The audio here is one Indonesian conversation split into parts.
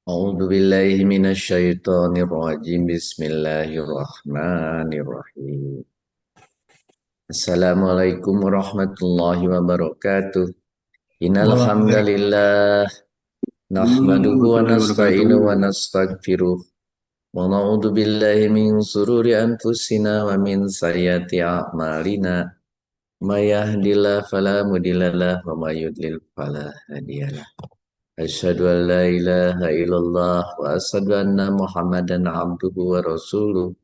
أعوذ بالله من الشيطان الرجيم بسم الله الرحمن الرحيم Assalamualaikum warahmatullahi wabarakatuh. Innal Waalaikumsalam hamdalillah nahmaduhu wa warahmatullahi wabarakatuh. nasta'inu wa nastaghfiruh wa na'udzu billahi min sururi anfusina wa min sayyiati a'malina may yahdihillahu fala mudhillalah wa may yudlil fala hadiyalah. Asyhadu an la ilaha illallah wa asyhadu anna Muhammadan abduhu wa rasuluh.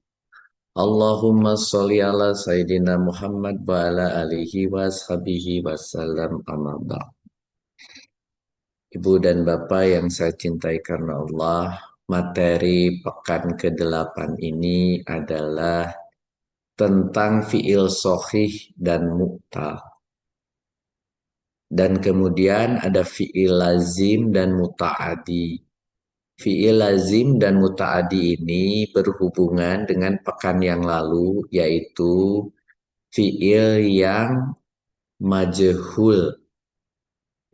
Allahumma sholli ala Sayyidina Muhammad wa ala alihi wa ashabihi wasallam amma ba'd. Ibu dan Bapak yang saya cintai karena Allah, materi pekan ke-8 ini adalah tentang fiil sohih dan mu'tal. Dan kemudian ada fiil lazim dan muta'adi. Fiil lazim dan muta'adi ini berhubungan dengan pekan yang lalu, yaitu fiil yang majhul.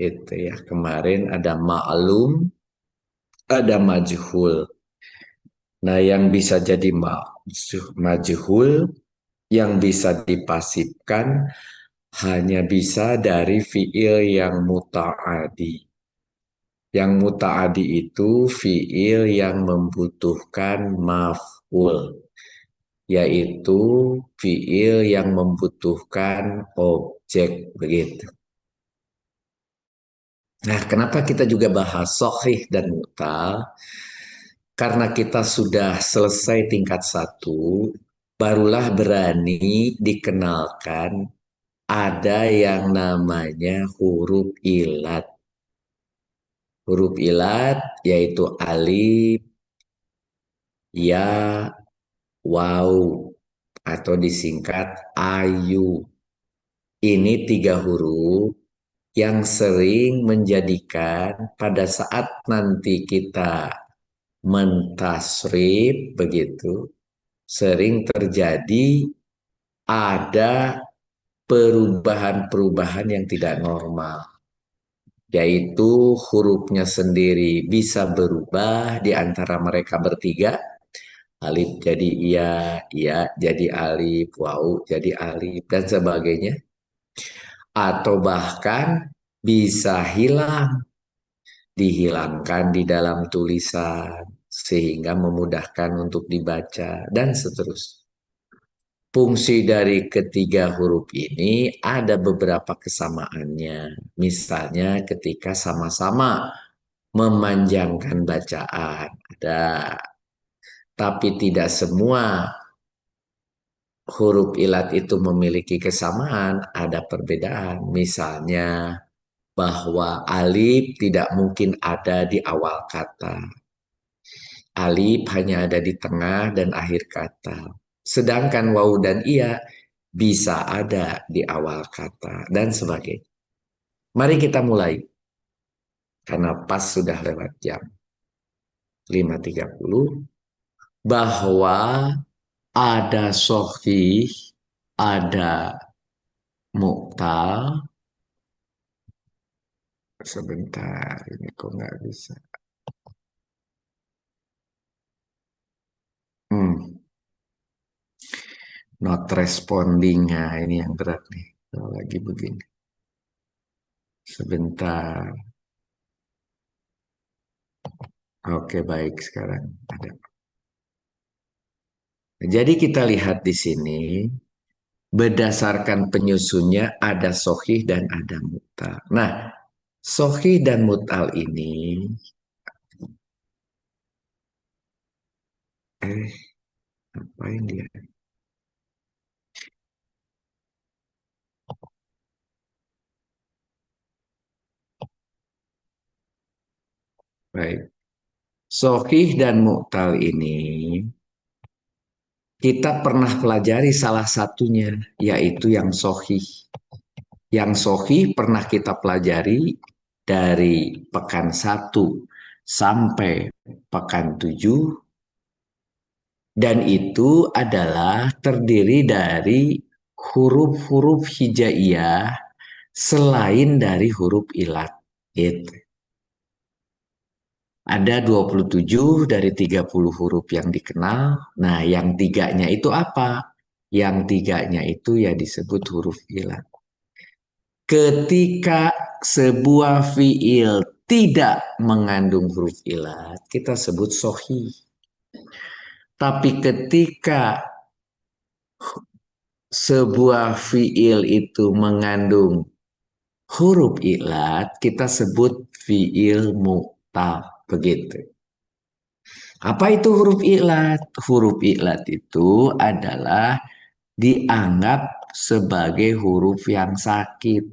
Itu ya, kemarin ada ma'lum, ada majhul. Nah, yang bisa jadi majhul, yang bisa dipasifkan hanya bisa dari fiil yang muta'adi. Yang muta'adi itu fiil yang membutuhkan maf'ul, yaitu fiil yang membutuhkan objek, begitu. Nah, kenapa kita juga bahas sohih dan mu'tal? Karena kita sudah selesai tingkat 1, barulah berani dikenalkan ada yang namanya huruf ilat. Huruf ilat yaitu alif, ya, waw, atau disingkat ayu. Ini 3 huruf yang sering menjadikan pada saat nanti kita mentasrif begitu, sering terjadi ada perubahan-perubahan yang tidak normal, yaitu hurufnya sendiri bisa berubah di antara mereka bertiga. Alif jadi iya, iya jadi alif, waw jadi alif, dan sebagainya. Atau bahkan bisa hilang, dihilangkan di dalam tulisan sehingga memudahkan untuk dibaca dan seterusnya. Fungsi dari ketiga huruf ini ada beberapa kesamaannya. Misalnya ketika sama-sama memanjangkan bacaan ada, tapi tidak semua huruf ilat itu memiliki kesamaan, ada perbedaan. Misalnya bahwa alif tidak mungkin ada di awal kata. Alif hanya ada di tengah dan akhir kata. Sedangkan waw dan iya bisa ada di awal kata dan sebagainya. Mari kita mulai. Karena pas sudah lewat jam 5.30. Bahwa ada sohih, ada mu'tal. Sebentar, ini kok nggak bisa. Hmm. Not responding, nah ini yang berat nih kalau lagi begini. Sebentar. Oke, baik, sekarang ada. Jadi kita lihat di sini berdasarkan penyusunnya ada sohih dan ada mutal. Nah, sohih dan mutal ini apain dia? Baik. Sohih dan mutal ini kita pernah pelajari salah satunya, yaitu yang sohih. Yang sohih pernah kita pelajari dari pekan 1 sampai pekan 7, dan itu adalah terdiri dari huruf-huruf hijaiyah selain dari huruf ilat. Itu. Ada 27 dari 30 huruf yang dikenal. Nah, yang tiganya itu apa? Yang tiganya itu ya disebut huruf ilat. Ketika sebuah fiil tidak mengandung huruf ilat, kita sebut sohi. Tapi ketika sebuah fiil itu mengandung huruf ilat, kita sebut fiil mu'tal. Begitu. Apa itu huruf ilat? Huruf ilat itu adalah dianggap sebagai huruf yang sakit.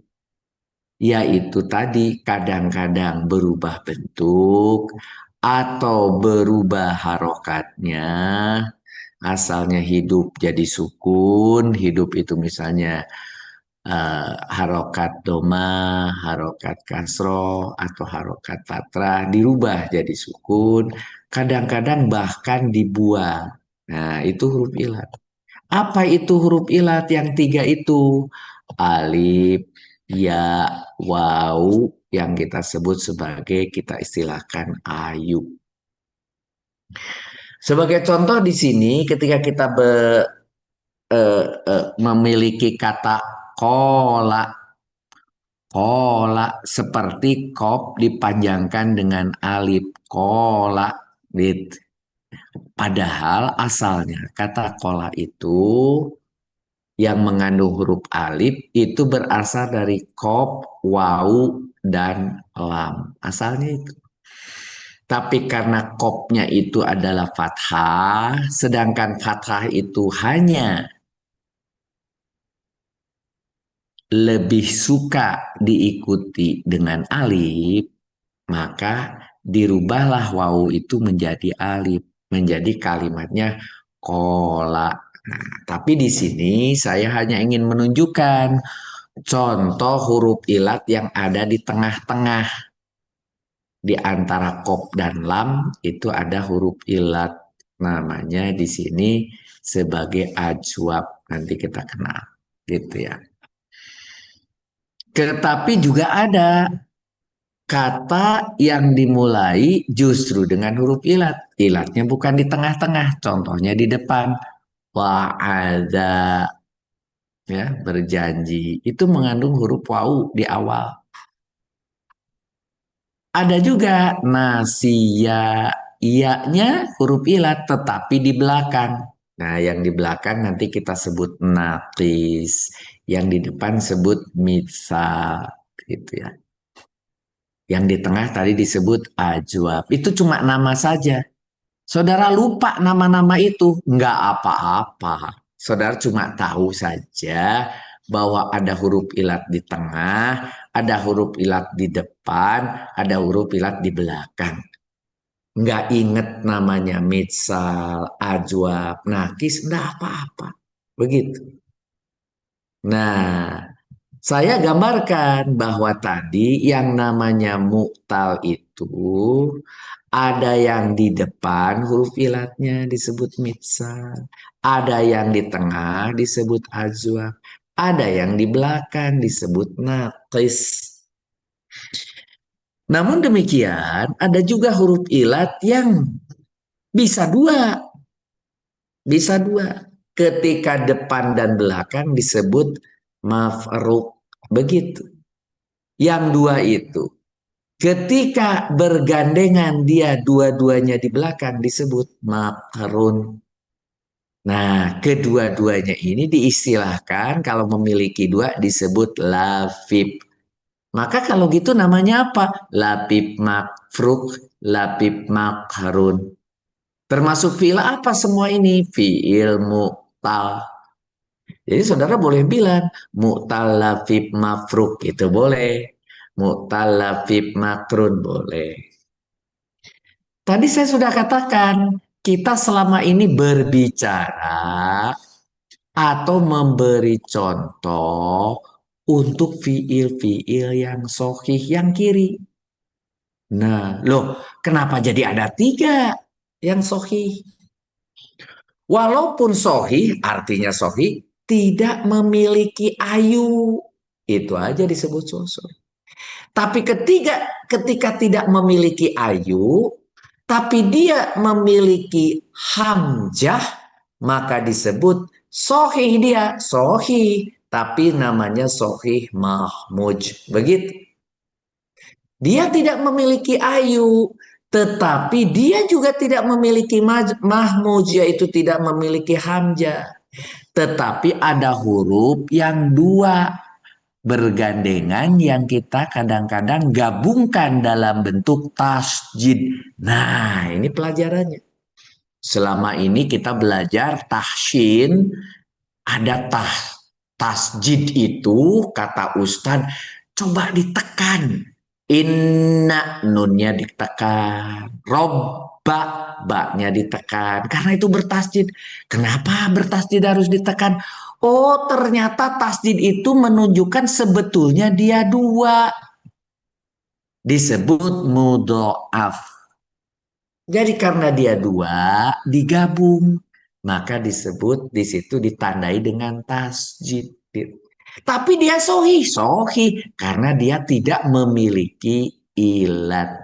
Yaitu tadi kadang-kadang berubah bentuk atau berubah harokatnya. Asalnya hidup jadi sukun, hidup itu misalnya harokat doma, harokat kasro, atau harokat fatrah dirubah jadi sukun, kadang-kadang bahkan dibuang. Nah, itu huruf ilat. Apa itu huruf ilat yang tiga itu? Alif, ya, waw, yang kita sebut sebagai kita istilahkan ayu. Sebagai contoh di sini, ketika kita memiliki kata kola, kola seperti kop dipanjangkan dengan alif kola, gitu. Padahal asalnya kata kola itu yang mengandung huruf alif itu berasal dari kop, wau, dan lam. Asalnya itu. Tapi karena kopnya itu adalah fathah, sedangkan fathah itu hanya lebih suka diikuti dengan alif, maka dirubahlah wawu itu menjadi alif, menjadi kalimatnya kola. Nah, tapi di sini saya hanya ingin menunjukkan contoh huruf ilat yang ada di tengah-tengah. Di antara kop dan lam itu ada huruf ilat. Namanya di sini sebagai ajwab. Nanti kita kenal. Gitu ya. Tetapi juga ada kata yang dimulai justru dengan huruf ilat. Ilatnya bukan di tengah-tengah, contohnya di depan. Wa'ada, ya, berjanji. Itu mengandung huruf wau di awal. Ada juga nasia, ianya huruf ilat tetapi di belakang. Nah, yang di belakang nanti kita sebut natis, yang di depan sebut misal, gitu ya. Yang di tengah tadi disebut ajwab. Itu cuma nama saja. Saudara lupa nama-nama itu, nggak apa-apa. Saudara cuma tahu saja bahwa ada huruf ilat di tengah, ada huruf ilat di depan, ada huruf ilat di belakang. Nggak inget namanya mitsal, ajwab, nakis, nggak apa-apa. Begitu. Nah, saya gambarkan bahwa tadi yang namanya muktal itu ada yang di depan huruf ilatnya disebut mitsal, ada yang di tengah disebut ajwab, ada yang di belakang disebut naqis. Namun demikian, ada juga huruf ilat yang bisa dua, bisa dua. Ketika depan dan belakang disebut maf'ruk. Begitu. Yang dua itu. Ketika bergandengan dia dua-duanya di belakang disebut makarun. Nah, kedua-duanya ini diistilahkan kalau memiliki dua disebut lafib. Maka kalau gitu namanya apa? Lapib makfruk, lapib makharun. Termasuk fiil apa semua ini? Fiil mu'tal. Jadi saudara boleh bilang mu'tal lapib mafruk itu boleh. Mu'tal lapib makrun boleh. Tadi saya sudah katakan kita selama ini berbicara atau memberi contoh untuk fiil-fiil yang sohih yang kiri. Nah, loh, kenapa jadi ada tiga yang sohih? Walaupun sohih, artinya sohih, tidak memiliki ayu. Itu aja disebut sosok. Tapi ketika tidak memiliki ayu, tapi dia memiliki hamzah, maka disebut sohih dia, sohih. Tapi namanya sohih mahmuj. Begitu. Dia tidak memiliki ayu, tetapi dia juga tidak memiliki mahmuj, yaitu tidak memiliki hamzah. Tetapi ada huruf yang dua bergandengan yang kita kadang-kadang gabungkan dalam bentuk tasjid. Nah, ini pelajarannya. Selama ini kita belajar tahsin, ada tasjid itu kata Ustadz coba ditekan. Inna nunnya ditekan, robba baknya ditekan. Karena itu bertasjid. Kenapa bertasjid harus ditekan? Oh, ternyata tasjid itu menunjukkan sebetulnya dia dua. Disebut mudho'af. Jadi karena dia dua digabung, maka disebut di situ ditandai dengan tasjid. Tapi dia sohi karena dia tidak memiliki ilat.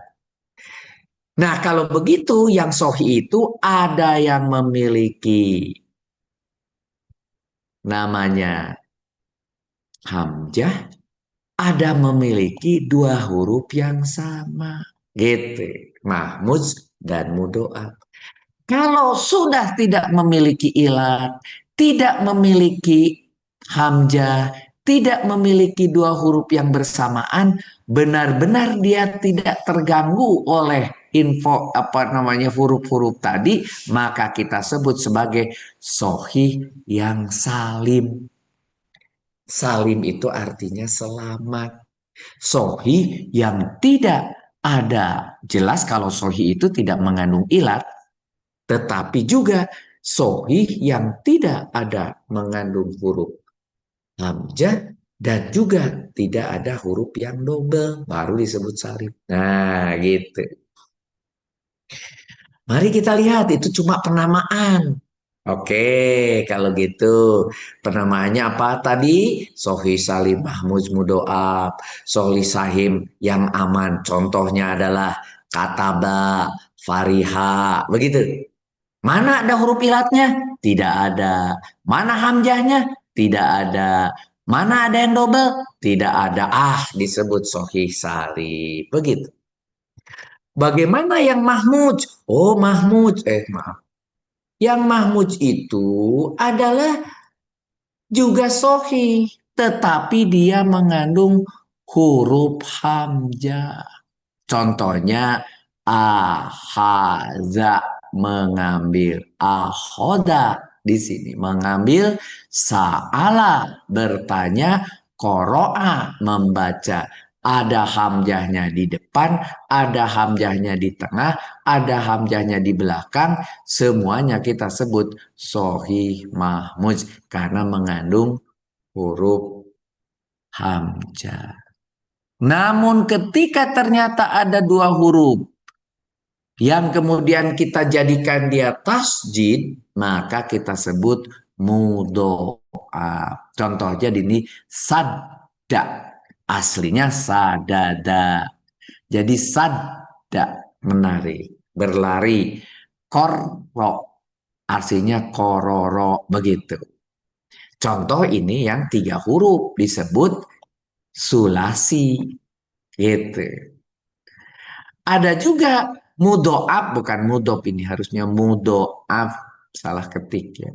Nah kalau begitu yang sohi itu ada yang memiliki namanya hamzah, ada memiliki dua huruf yang sama. Gitu. Mahmuz dan mudoab. Kalau sudah tidak memiliki ilat, tidak memiliki hamzah, tidak memiliki dua huruf yang bersamaan, benar-benar dia tidak terganggu oleh info apa namanya huruf-huruf tadi, maka kita sebut sebagai sohih yang salim. Salim itu artinya selamat. Sohih yang tidak ada, jelas kalau sohih itu tidak mengandung ilat, tetapi juga sohih yang tidak ada mengandung huruf hamzah dan juga tidak ada huruf yang double, baru disebut salim. Nah, gitu. Mari kita lihat, itu cuma penamaan. Oke, kalau gitu penamaannya apa tadi? Sohi Salim Mahmud Mudoab, Sohi Sahim yang aman. Contohnya adalah Kataba, Fariha, begitu. Mana ada huruf ilatnya? Tidak ada. Mana hamzahnya? Tidak ada. Mana ada yang double? Tidak ada. Ah, disebut Sohi Salim. Begitu. Bagaimana yang Mahmud? Oh, Mahmud. Maaf. Yang Mahmud itu adalah juga sohi, tetapi dia mengandung huruf hamzah. Contohnya ahaza mengambil, ahoda di sini mengambil, saala bertanya, koroa membaca. Ada hamzahnya di depan, ada hamzahnya di tengah, ada hamzahnya di belakang. Semuanya kita sebut sohih mahmuz karena mengandung huruf hamzah. Namun ketika ternyata ada dua huruf yang kemudian kita jadikan dia tasjid, maka kita sebut mudho'af. Contohnya di ini sadda. Aslinya sadada. Jadi sadda menarik, berlari. Korro artinya kororo begitu. Contoh ini yang tiga huruf disebut sulasi gitu. Ada juga mudoab, bukan mudop, ini harusnya mudoab, salah ketik ya.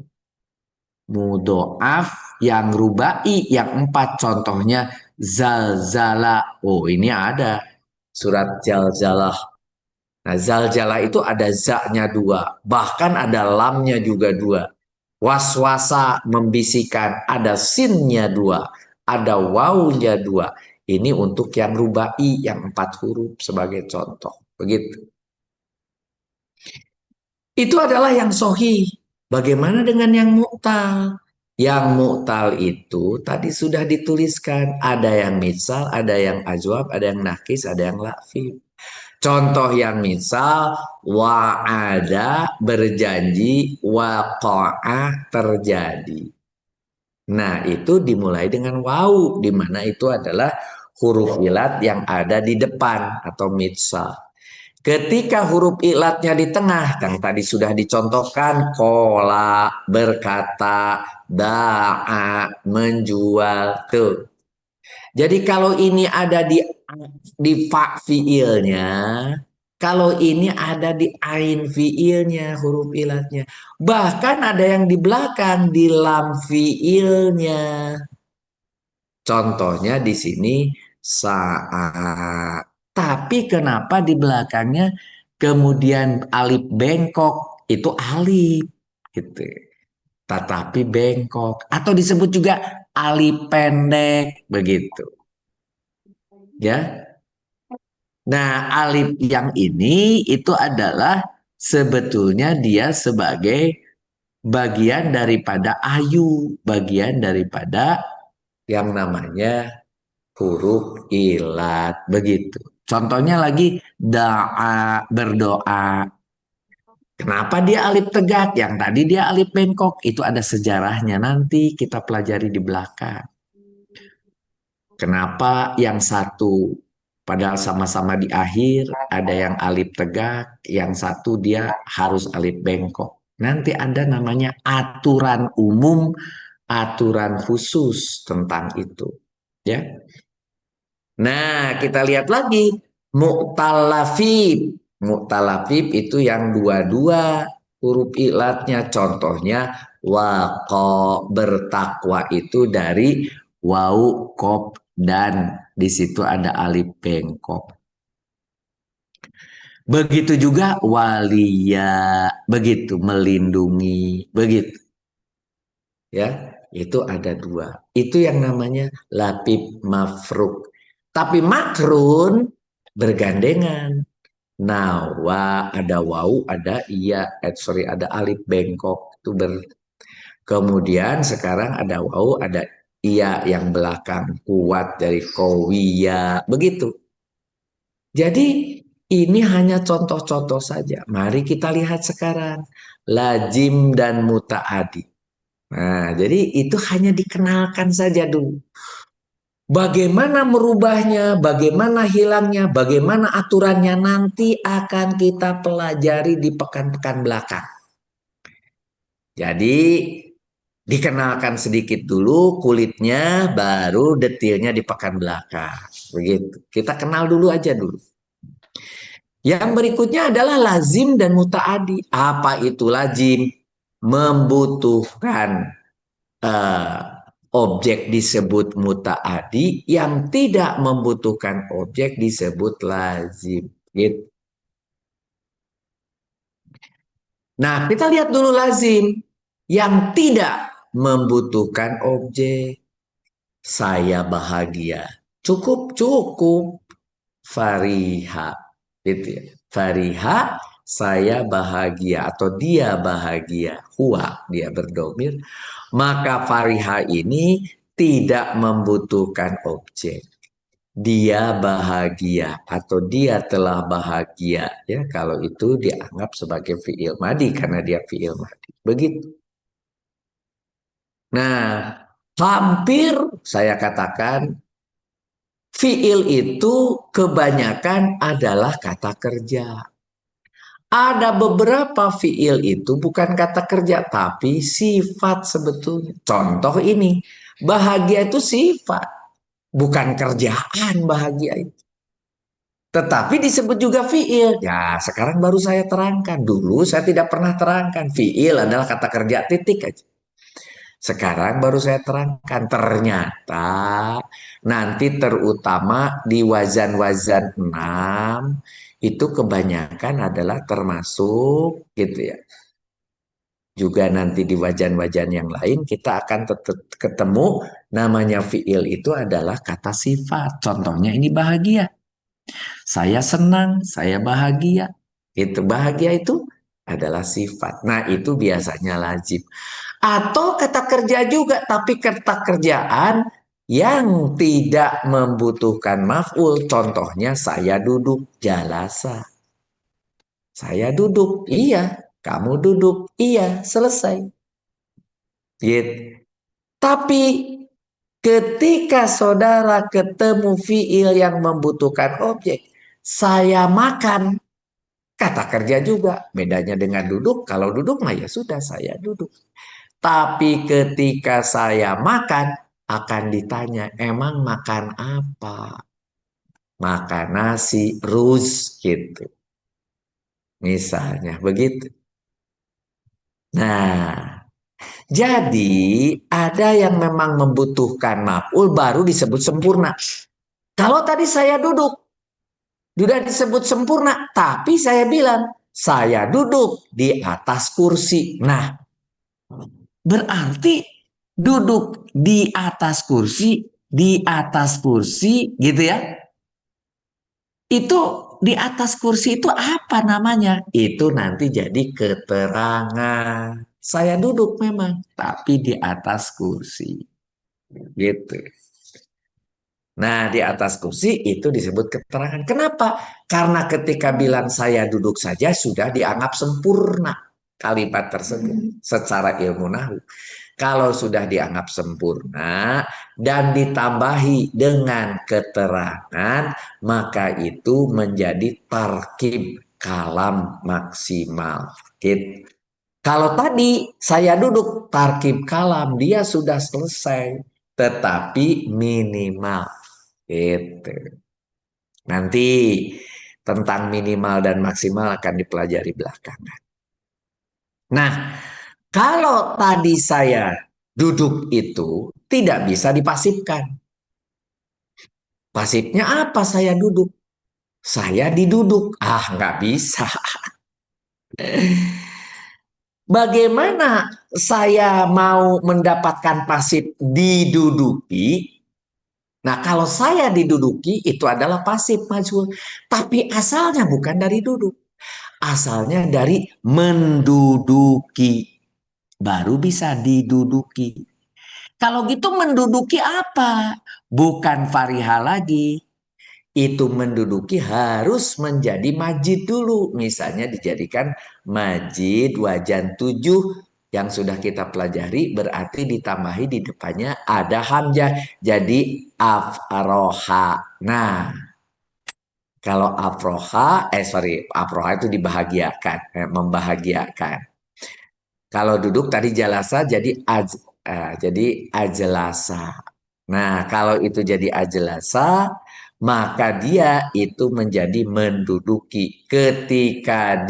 Mudoaf yang rubai yang empat, contohnya zalzala. Oh ini ada surat zalzalah. Nah zalzalah itu ada za-nya dua, bahkan ada lamnya juga dua. Waswasa membisikkan ada sinnya dua, ada wawunya dua. Ini untuk yang rubai yang empat huruf sebagai contoh. Begitu. Itu adalah yang sohi. Bagaimana dengan yang mu'tal? Yang mu'tal itu tadi sudah dituliskan. Ada yang misal, ada yang ajwab, ada yang nakis, ada yang lafif. Contoh yang misal, wa'ada berjanji, waqa'a terjadi. Nah, itu dimulai dengan wawu, di mana itu adalah huruf ilat yang ada di depan atau mitsal. Ketika huruf ilatnya di tengah, yang tadi sudah dicontohkan, kola, berkata, da'a, menjual, tuh. Jadi kalau ini ada di fa fiilnya, kalau ini ada di ain fiilnya, huruf ilatnya. Bahkan ada yang di belakang di lam fiilnya. Contohnya di sini saat. Tapi kenapa di belakangnya kemudian alif bengkok itu alif gitu. Tetapi bengkok atau disebut juga alif pendek begitu. Ya. Nah, alif yang ini itu adalah sebetulnya dia sebagai bagian daripada ayu, bagian daripada yang namanya huruf ilat begitu. Contohnya lagi da'a, berdoa. Kenapa dia alif tegak? Yang tadi dia alif bengkok. Itu ada sejarahnya nanti kita pelajari di belakang. Kenapa yang satu padahal sama-sama di akhir ada yang alif tegak, yang satu dia harus alif bengkok. Nanti ada namanya aturan umum, aturan khusus tentang itu. Ya. Nah, kita lihat lagi mu'talafib. Mu'talafib itu yang dua-dua huruf ilatnya. Contohnya waqo, bertakwa itu dari wau, kop, dan di situ ada alif bengkok. Begitu juga walia, begitu melindungi, begitu ya. Itu ada dua. Itu yang namanya lapib mafruk. Tapi makrun bergandengan. Nah, ada wau, ada iya, sorry, ada alif bengkok. Itu kemudian sekarang ada wau, ada iya yang belakang kuat dari kowiya. Begitu. Jadi ini hanya contoh-contoh saja. Mari kita lihat sekarang. Lazim dan mutaadi. Nah, jadi itu hanya dikenalkan saja dulu. Bagaimana merubahnya, bagaimana hilangnya, bagaimana aturannya nanti akan kita pelajari di pekan-pekan belakang. Jadi dikenalkan sedikit dulu kulitnya, baru detailnya di pekan belakang. Begitu. Kita kenal dulu aja dulu. Yang berikutnya adalah lazim dan mutaadi. Apa itu lazim? Membutuhkan uh, objek disebut mutaadi, yang tidak membutuhkan objek disebut lazim. Gitu. Nah, kita lihat dulu lazim yang tidak membutuhkan objek. Saya bahagia. Cukup, cukup. Fariha. Gitu ya. Fariha, saya bahagia atau dia bahagia. Huwa, dia berdomir. Maka fariha ini tidak membutuhkan objek. Dia bahagia atau dia telah bahagia, ya, kalau itu dianggap sebagai fiil madi karena dia fiil madi. Begitu. Nah, hampir saya katakan fiil itu kebanyakan adalah kata kerja. Ada beberapa fiil itu bukan kata kerja, tapi sifat sebetulnya. Contoh ini, bahagia itu sifat, bukan kerjaan bahagia itu. Tetapi disebut juga fiil. Ya, sekarang baru saya terangkan. Dulu saya tidak pernah terangkan. Fiil adalah kata kerja titik aja. Sekarang baru saya terangkan. Ternyata nanti terutama di wazan-wazan 6 itu kebanyakan adalah termasuk gitu ya. Juga nanti di wajan-wajan yang lain kita akan tetap ketemu namanya fiil itu adalah kata sifat. Contohnya ini bahagia. Saya senang, saya bahagia. Itu bahagia itu adalah sifat. Nah, itu biasanya lazim. Atau kata kerja juga, tapi kata kerjaan yang tidak membutuhkan maf'ul. Contohnya saya duduk, jalasa. Saya duduk, iya. Kamu duduk, iya. Selesai. Gitu. Tapi ketika saudara ketemu fiil yang membutuhkan objek, saya makan. Kata kerja juga, bedanya dengan duduk, kalau duduk mah ya sudah saya duduk. Tapi ketika saya makan, akan ditanya, emang makan apa? Makan nasi, rus gitu. Misalnya begitu. Nah, jadi ada yang memang membutuhkan maf'ul baru disebut sempurna. Kalau tadi saya duduk, sudah disebut sempurna, tapi saya bilang, saya duduk di atas kursi. Nah, berarti duduk di atas kursi gitu ya. Itu di atas kursi itu apa namanya? Itu nanti jadi keterangan. Saya duduk memang, tapi di atas kursi. Gitu. Nah, di atas kursi itu disebut keterangan. Kenapa? Karena ketika bilang saya duduk saja sudah dianggap sempurna kalimat tersebut secara ilmu nahu. Kalau sudah dianggap sempurna dan ditambahi dengan keterangan, maka itu menjadi tarkib kalam maksimal. Gitu. Kalau tadi saya duduk tarkib kalam, dia sudah selesai, tetapi minimal. Gitu. Nanti tentang minimal dan maksimal akan dipelajari belakangan. Nah, kalau tadi saya duduk itu tidak bisa dipasifkan. Pasifnya apa saya duduk? Saya diduduk. Ah, nggak bisa. Bagaimana saya mau mendapatkan pasif diduduki? Nah, kalau saya diduduki itu adalah pasif majhul. Tapi asalnya bukan dari duduk. Asalnya dari menduduki. Baru bisa diduduki. Kalau gitu menduduki apa? Bukan fariha lagi. Itu menduduki harus menjadi majid dulu. Misalnya dijadikan majid wajan 7 yang sudah kita pelajari berarti ditambahi di depannya ada hamzah jadi afroha. Nah, kalau afroha, afroha itu dibahagiakan, membahagiakan. Kalau duduk tadi jalasa jadi ajelasa. Nah, kalau itu jadi ajelasa, maka dia itu menjadi menduduki ketika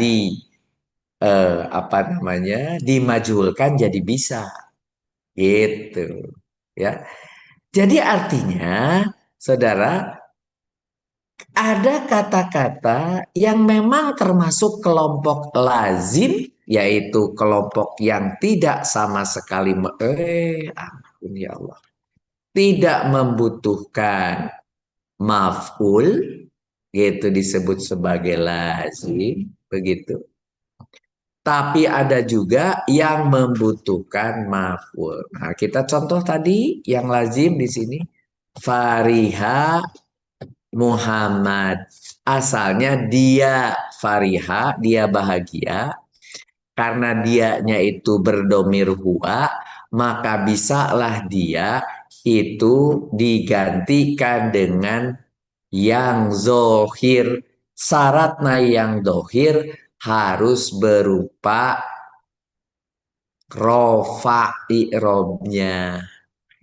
apa namanya dimajulkan jadi bisa gitu ya. Jadi artinya saudara ada kata-kata yang memang termasuk kelompok lazim yaitu kelompok yang tidak sama sekali ampun ya Allah tidak membutuhkan maf'ul gitu disebut sebagai lazim begitu. Tapi ada juga yang membutuhkan maf'ul. Nah, kita contoh tadi yang lazim di sini Fariha Muhammad. Asalnya dia Fariha, dia bahagia karena dianya itu berdomir huwa, maka bisalah dia itu digantikan dengan yang zohir. Syaratnya yang dohir harus berupa rofa i'robnya.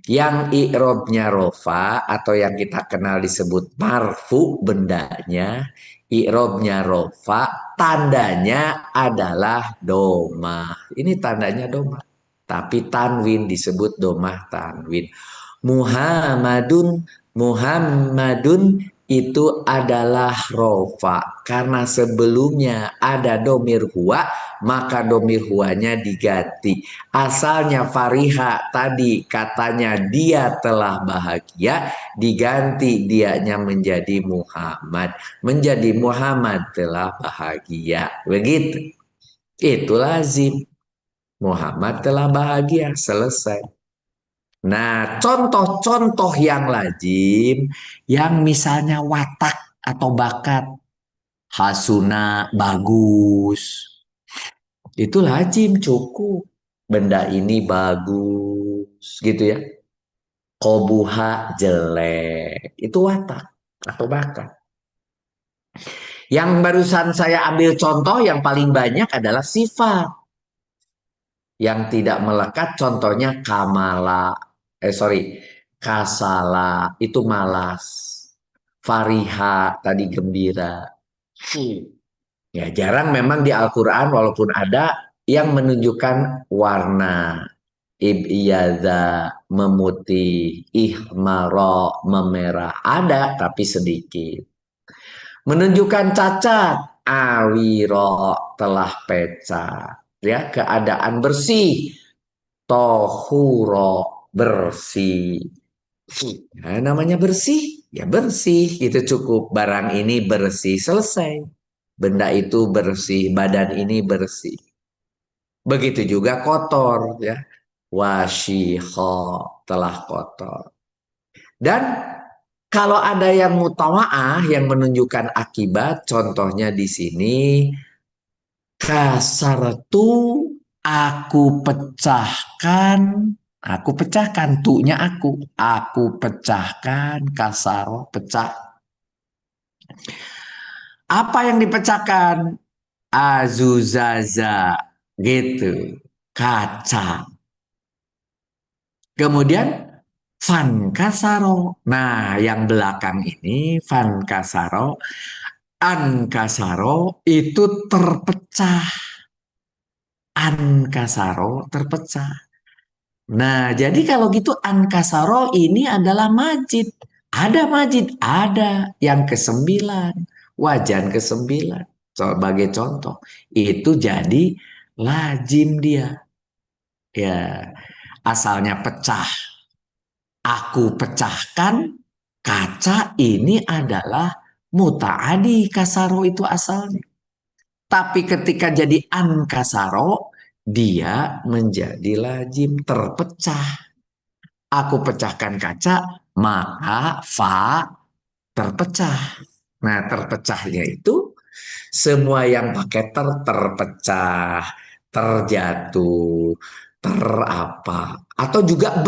Yang i'robnya rofa atau yang kita kenal disebut marfu bendanya, i'robnya rofa, tandanya adalah doma. Ini tandanya doma. Tapi tanwin disebut domah tanwin. Muhammadun, Muhammadun itu adalah rofa. Karena sebelumnya ada domir huwa, maka domir huwanya diganti. Asalnya Fariha tadi katanya dia telah bahagia, diganti dianya menjadi Muhammad. Menjadi Muhammad telah bahagia. Begitu. Itu lazim. Muhammad telah bahagia. Selesai. Nah, contoh-contoh yang lazim, yang misalnya watak atau bakat, hasuna, bagus, itu lazim cukup. Benda ini bagus, gitu ya. Kobuha jelek, itu watak atau bakat. Yang barusan saya ambil contoh yang paling banyak adalah sifat. Yang tidak melekat contohnya kamala. Sorry. Kasala itu malas. Fariha tadi gembira. Ya, jarang memang di Al-Quran walaupun ada yang menunjukkan warna. Ibiyadha, memutih, ihmaro, memerah. Ada tapi sedikit. Menunjukkan cacat, awiro, telah pecah. Ya, keadaan bersih, tohuro, bersih. Nah, namanya bersih, ya bersih. Itu cukup. Barang ini bersih, selesai. Benda itu bersih, badan ini bersih. Begitu juga kotor, ya. Washiho, telah kotor. Dan kalau ada yang mutawa'ah yang menunjukkan akibat, contohnya di sini kasartu, aku pecahkan, aku pecahkan, tunya aku pecahkan, kasaro, pecah. Apa yang dipecahkan? Azuzaza, gitu, kaca. Kemudian Fankasaro. Nah, yang belakang ini Fankasaro, Ankasaro itu terpecah. Ankasaro terpecah. Nah, jadi kalau gitu Ankasaro ini adalah majid. Ada majid, ada yang kesembilan. Wajan kesembilan. Sebagai contoh. Itu jadi lazim dia. Ya, asalnya pecah. Aku pecahkan kaca ini adalah mutaadi kasaro itu asalnya. Tapi ketika jadi an kasaro, dia menjadi lazim terpecah. Aku pecahkan kaca, maka fa terpecah. Nah, terpecahnya itu semua yang pakai terpecah, terjatuh, terapa, atau juga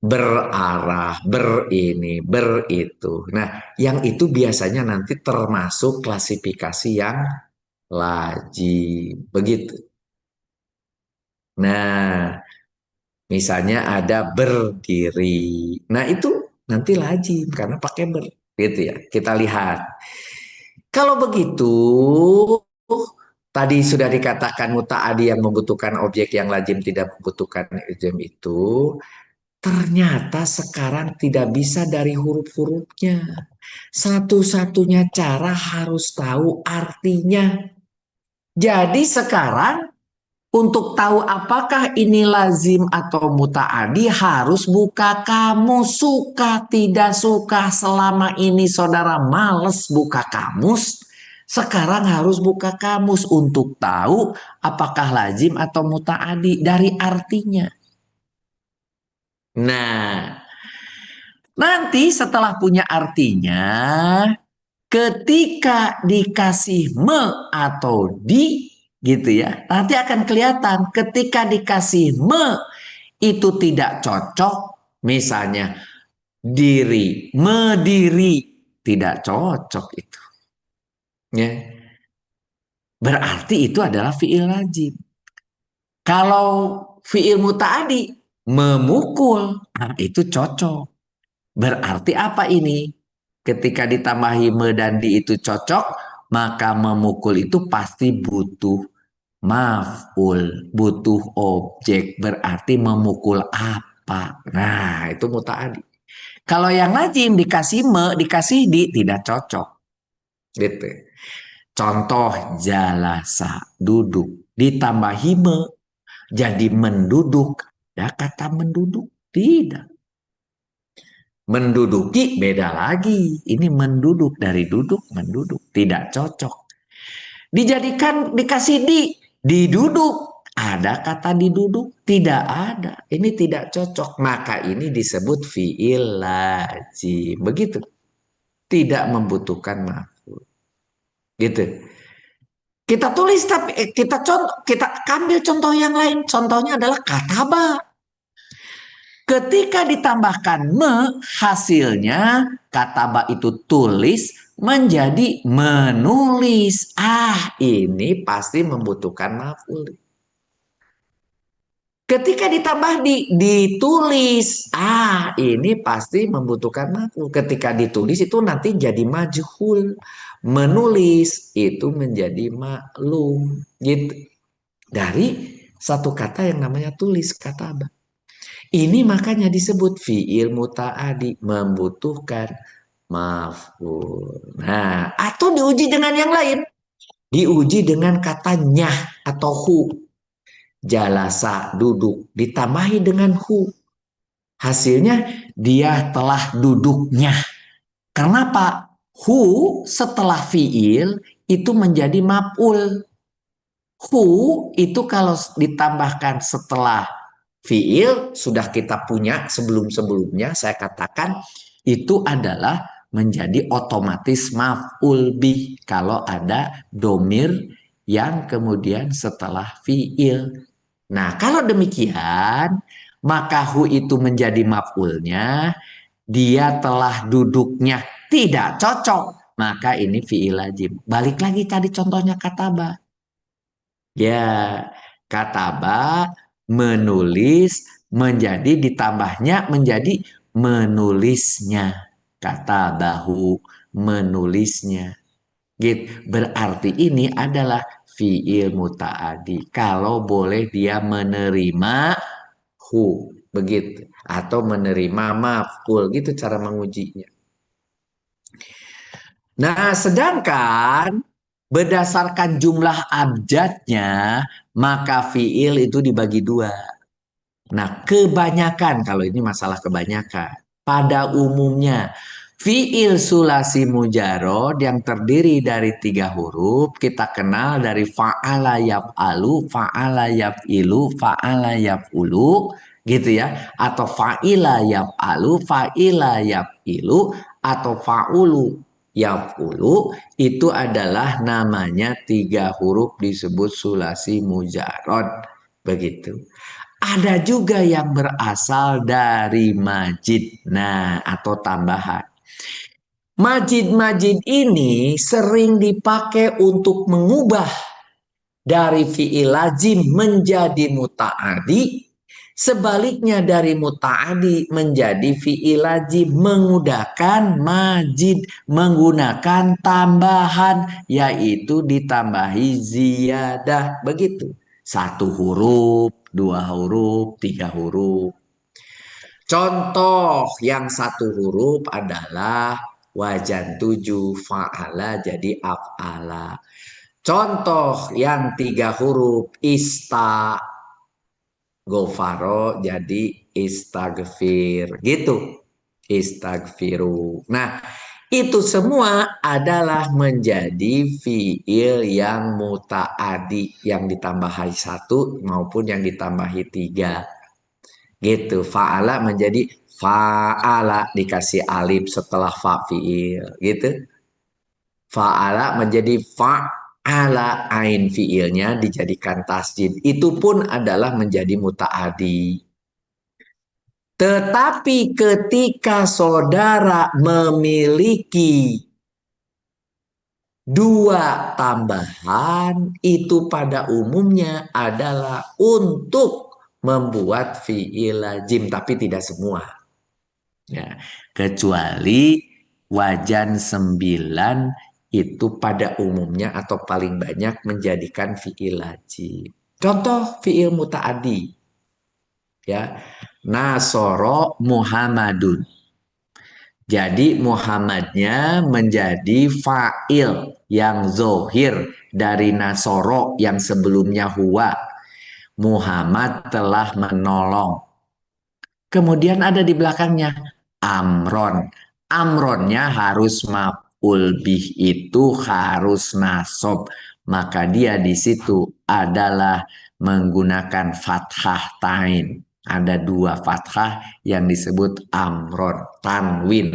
berarah, berini, beritu. Nah, yang itu biasanya nanti termasuk klasifikasi yang lajim. Begitu. Nah, misalnya ada berdiri. Nah, itu nanti lajim karena pakai ber. Gitu ya. Kita lihat. Kalau begitu, tadi sudah dikatakan mutaadi yang membutuhkan objek yang lajim tidak membutuhkan izm itu. Ternyata sekarang tidak bisa dari huruf-hurufnya. Satu-satunya cara harus tahu artinya. Jadi sekarang untuk tahu apakah ini lazim atau mutaadi harus buka kamus. Suka tidak suka selama ini saudara males buka kamus. Sekarang harus buka kamus untuk tahu apakah lazim atau mutaadi dari artinya. Nah, nanti setelah punya artinya, ketika dikasih me atau di, gitu ya, nanti akan kelihatan ketika dikasih me itu tidak cocok, misalnya diri, mediri, tidak cocok itu. Ya. Berarti itu adalah fiil lazim. Kalau fiil muta'adi, memukul, nah itu cocok. Berarti apa ini? Ketika ditambahi me dan di itu cocok, maka memukul itu pasti butuh maf'ul, butuh objek. Berarti memukul apa? Nah, itu mutaadi. Kalau yang lazim dikasih me, dikasih di, tidak cocok. Gitu. Contoh jalasa, duduk. Ditambahi me, jadi menduduk. Ada kata menduduk? Tidak. Menduduki beda lagi. Ini menduduk dari duduk, menduduk. Tidak cocok. Dijadikan, dikasih diduduk. Ada kata diduduk? Tidak ada. Ini tidak cocok. Maka ini disebut fi'il lazim. Begitu. Tidak membutuhkan maf'ul. Gitu. Kita tulis tapi kita ambil contoh yang lain. Contohnya adalah kataba. Ketika ditambahkan me, hasilnya kataba itu tulis menjadi menulis. Ini pasti membutuhkan maf'ul. Ketika ditambah ditulis, ini pasti membutuhkan maf'ul. Ketika ditulis itu nanti jadi majhul. Menulis itu menjadi maklum. Gitu. Dari satu kata yang namanya tulis, kataba. Ini makanya disebut fi'il muta'adi, membutuhkan maf'ul. Nah, atau diuji dengan yang lain. Diuji dengan katanya atau hu. Jalasa, duduk, ditambahi dengan hu. Hasilnya dia telah duduknya. Kenapa? Hu setelah fi'il itu menjadi maf'ul. Hu itu kalau ditambahkan setelah fiil sudah kita punya sebelum-sebelumnya saya katakan itu adalah menjadi otomatis maf'ul bih kalau ada domir yang kemudian setelah fiil. Nah kalau demikian maka hu itu menjadi maf'ulnya, dia telah duduknya tidak cocok, maka ini fiil lazim. Balik lagi tadi contohnya kataba. Ya, kataba menulis menjadi ditambahnya menjadi menulisnya. Katabahu menulisnya. Gitu. Berarti ini adalah fiil muta'adi. Kalau boleh dia menerima hu, begitu, atau menerima maf'ul, gitu cara mengujinya. Nah, sedangkan berdasarkan jumlah abjadnya, maka fiil itu dibagi dua. Nah, kebanyakan, kalau ini masalah kebanyakan, pada umumnya fiil sulasi mujarod yang terdiri dari 3 huruf, kita kenal dari fa'ala yaf'alu, fa'ala yaf'ilu, fa'ala yaf'ulu, gitu ya. Atau fa'ila yaf'alu, fa'ila yaf'ilu, atau fa'ulu yaf'ulu, itu adalah namanya 3 huruf disebut sulasi mujarod. Begitu. Ada juga yang berasal dari majid, nah atau tambahan. Majid-majid ini sering dipakai untuk mengubah dari fi'il lazim menjadi muta'adi. Sebaliknya dari muta'adi menjadi fi'il lazim menggunakan majid, menggunakan tambahan, yaitu ditambahi ziyadah, begitu. 1 huruf, 2 huruf, 3 huruf. Contoh yang 1 huruf adalah wajan 7 fa'ala jadi af'ala. Contoh yang 3 huruf gofaro jadi istagfir, gitu. Istagfiru. Nah, itu semua adalah menjadi fiil yang muta'adi, yang ditambahi 1 maupun yang ditambahi 3. Gitu. Fa'ala menjadi fa'ala dikasih alif setelah fa fiil, gitu. Fa'ala menjadi fa'ala, ain fiilnya dijadikan tasjid. Itu pun adalah menjadi muta'adi. Tetapi ketika saudara memiliki 2 tambahan, itu pada umumnya adalah untuk membuat fiil lazim, tapi tidak semua. Ya, kecuali wajan 9 itu pada umumnya atau paling banyak menjadikan fiil lazim. Contoh fiil muta'adi. Ya, Nasoro Muhammadun. Jadi Muhammadnya menjadi fa'il yang zohir dari Nasoro yang sebelumnya huwa. Muhammad telah menolong. Kemudian ada di belakangnya Amron. Amronnya harus maf'ul bih, itu harus nasob. Maka dia di situ adalah menggunakan fathah tain. Ada 2 fathah yang disebut amron, tanwin,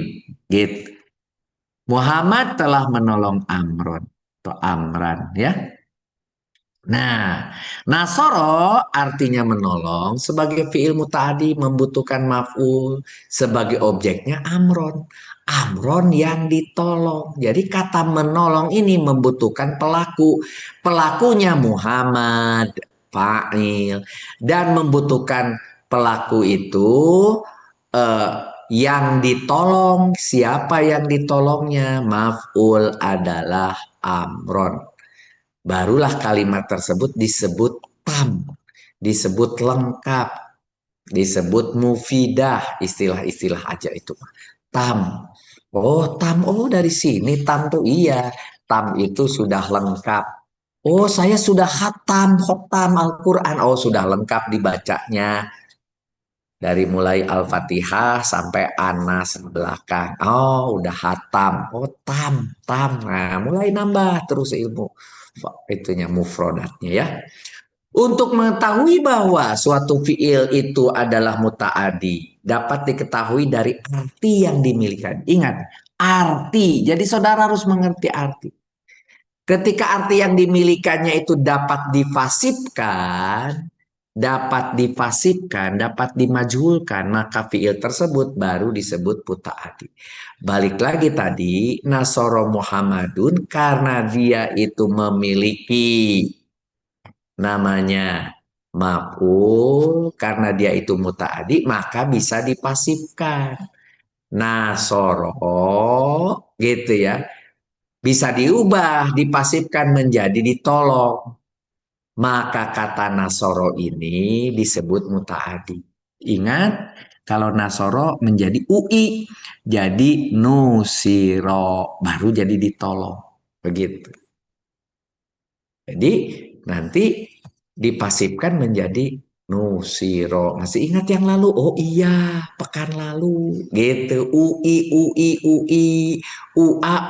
gitu. Muhammad telah menolong Amron atau Amran, ya. Nah, nasoro artinya menolong sebagai fiil muta'adi membutuhkan maf'ul sebagai objeknya amron. Amron yang ditolong. Jadi kata menolong ini membutuhkan pelaku. Pelakunya Muhammad, fa'il, dan membutuhkan pelaku itu eh, yang ditolong. Siapa yang ditolongnya? Maf'ul adalah amron. Barulah kalimat tersebut disebut tam, disebut lengkap, disebut mufidah, istilah-istilah aja itu. Tam. Oh, tam. Oh, dari sini tam tuh iya. Tam itu sudah lengkap. Oh, saya sudah khotam Al-Quran. Oh, sudah lengkap dibacanya. Dari mulai Al-Fatihah sampai Anas belakang. Oh, udah hatam. Oh, tam. Nah, mulai nambah terus ilmu. Itunya mufrodatnya ya. Untuk mengetahui bahwa suatu fiil itu adalah mutaadi, dapat diketahui dari arti yang dimiliki. Ingat, arti. Jadi saudara harus mengerti arti. Ketika arti yang dimilikannya itu dapat dimajhulkan, maka fiil tersebut baru disebut mutaadi. Balik lagi tadi, Nasoro Muhammadun karena dia itu memiliki namanya maf'ul, karena dia itu mutaadi maka bisa dipasifkan. Nasoro gitu ya. Bisa diubah, dipasifkan menjadi ditolong. Maka kata Nasoro ini disebut mutaadi. Ingat, kalau Nasoro menjadi UI, jadi nusiro, baru jadi ditolong. Begitu. Jadi nanti dipasifkan menjadi nusiro. Masih ingat yang lalu? Oh iya, pekan lalu. Gitu. UI. Ua.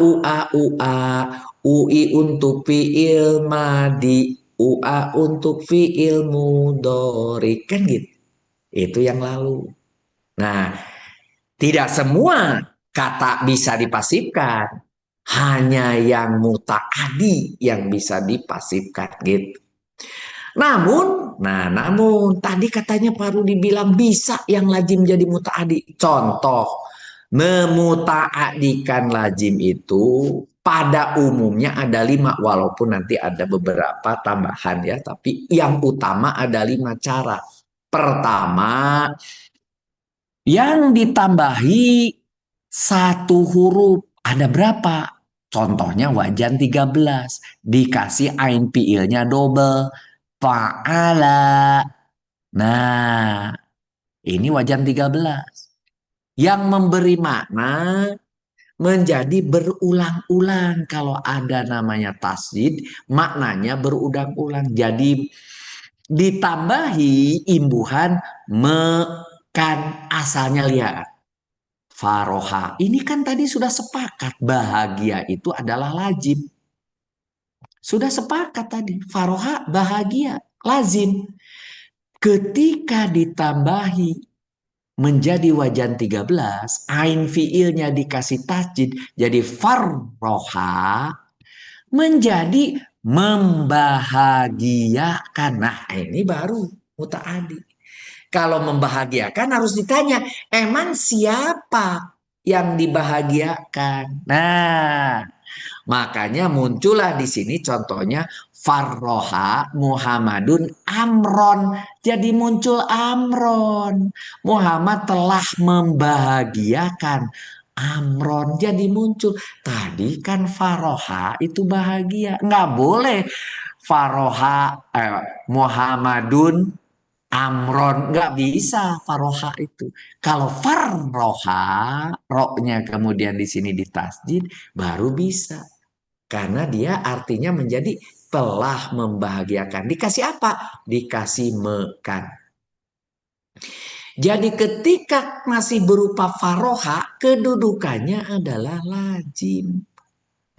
UI untuk fiil madi. Ua untuk fiil mudhari. Kan gitu. Itu yang lalu. Nah, tidak semua kata bisa dipasifkan. Hanya yang mutaadi yang bisa dipasifkan gitu. Namun tadi katanya Paru dibilang bisa yang lazim jadi mutaadi. Contoh, memutaadikan lazim itu pada umumnya ada 5, walaupun nanti ada beberapa tambahan ya, tapi yang utama ada 5 cara. Pertama, yang ditambahi satu huruf. Ada berapa? Contohnya wajan 13. Dikasih ain fiilnya double. Fa'ala. Nah, ini wajan 13. Yang memberi makna menjadi berulang-ulang. Kalau ada namanya tasjid, maknanya berulang-ulang. Jadi ditambahi imbuhan mekan, asalnya lihat. Faroha. Ini kan tadi sudah sepakat. Bahagia itu adalah lazim. Sudah sepakat tadi. Faroha bahagia. Lazim. Ketika ditambahi menjadi wajan 13, ain fiilnya dikasih tasjid, jadi farroha, menjadi membahagiakan. Nah, ini baru mutaadi. Kalau membahagiakan harus ditanya, emang siapa yang dibahagiakan? Nah, makanya muncullah di sini contohnya Farroha Muhammadun Amron. Jadi muncul Amron. Muhammad telah membahagiakan Amron. Jadi muncul. Tadi kan Farroha itu bahagia. Nggak boleh Farroha Muhammadun Amron, nggak bisa faroha itu. Kalau farroha, roknya kemudian di sini ditasjid, baru bisa. Karena dia artinya menjadi telah membahagiakan. Dikasih apa? Dikasih mekan. Jadi ketika masih berupa faroha, kedudukannya adalah lazim.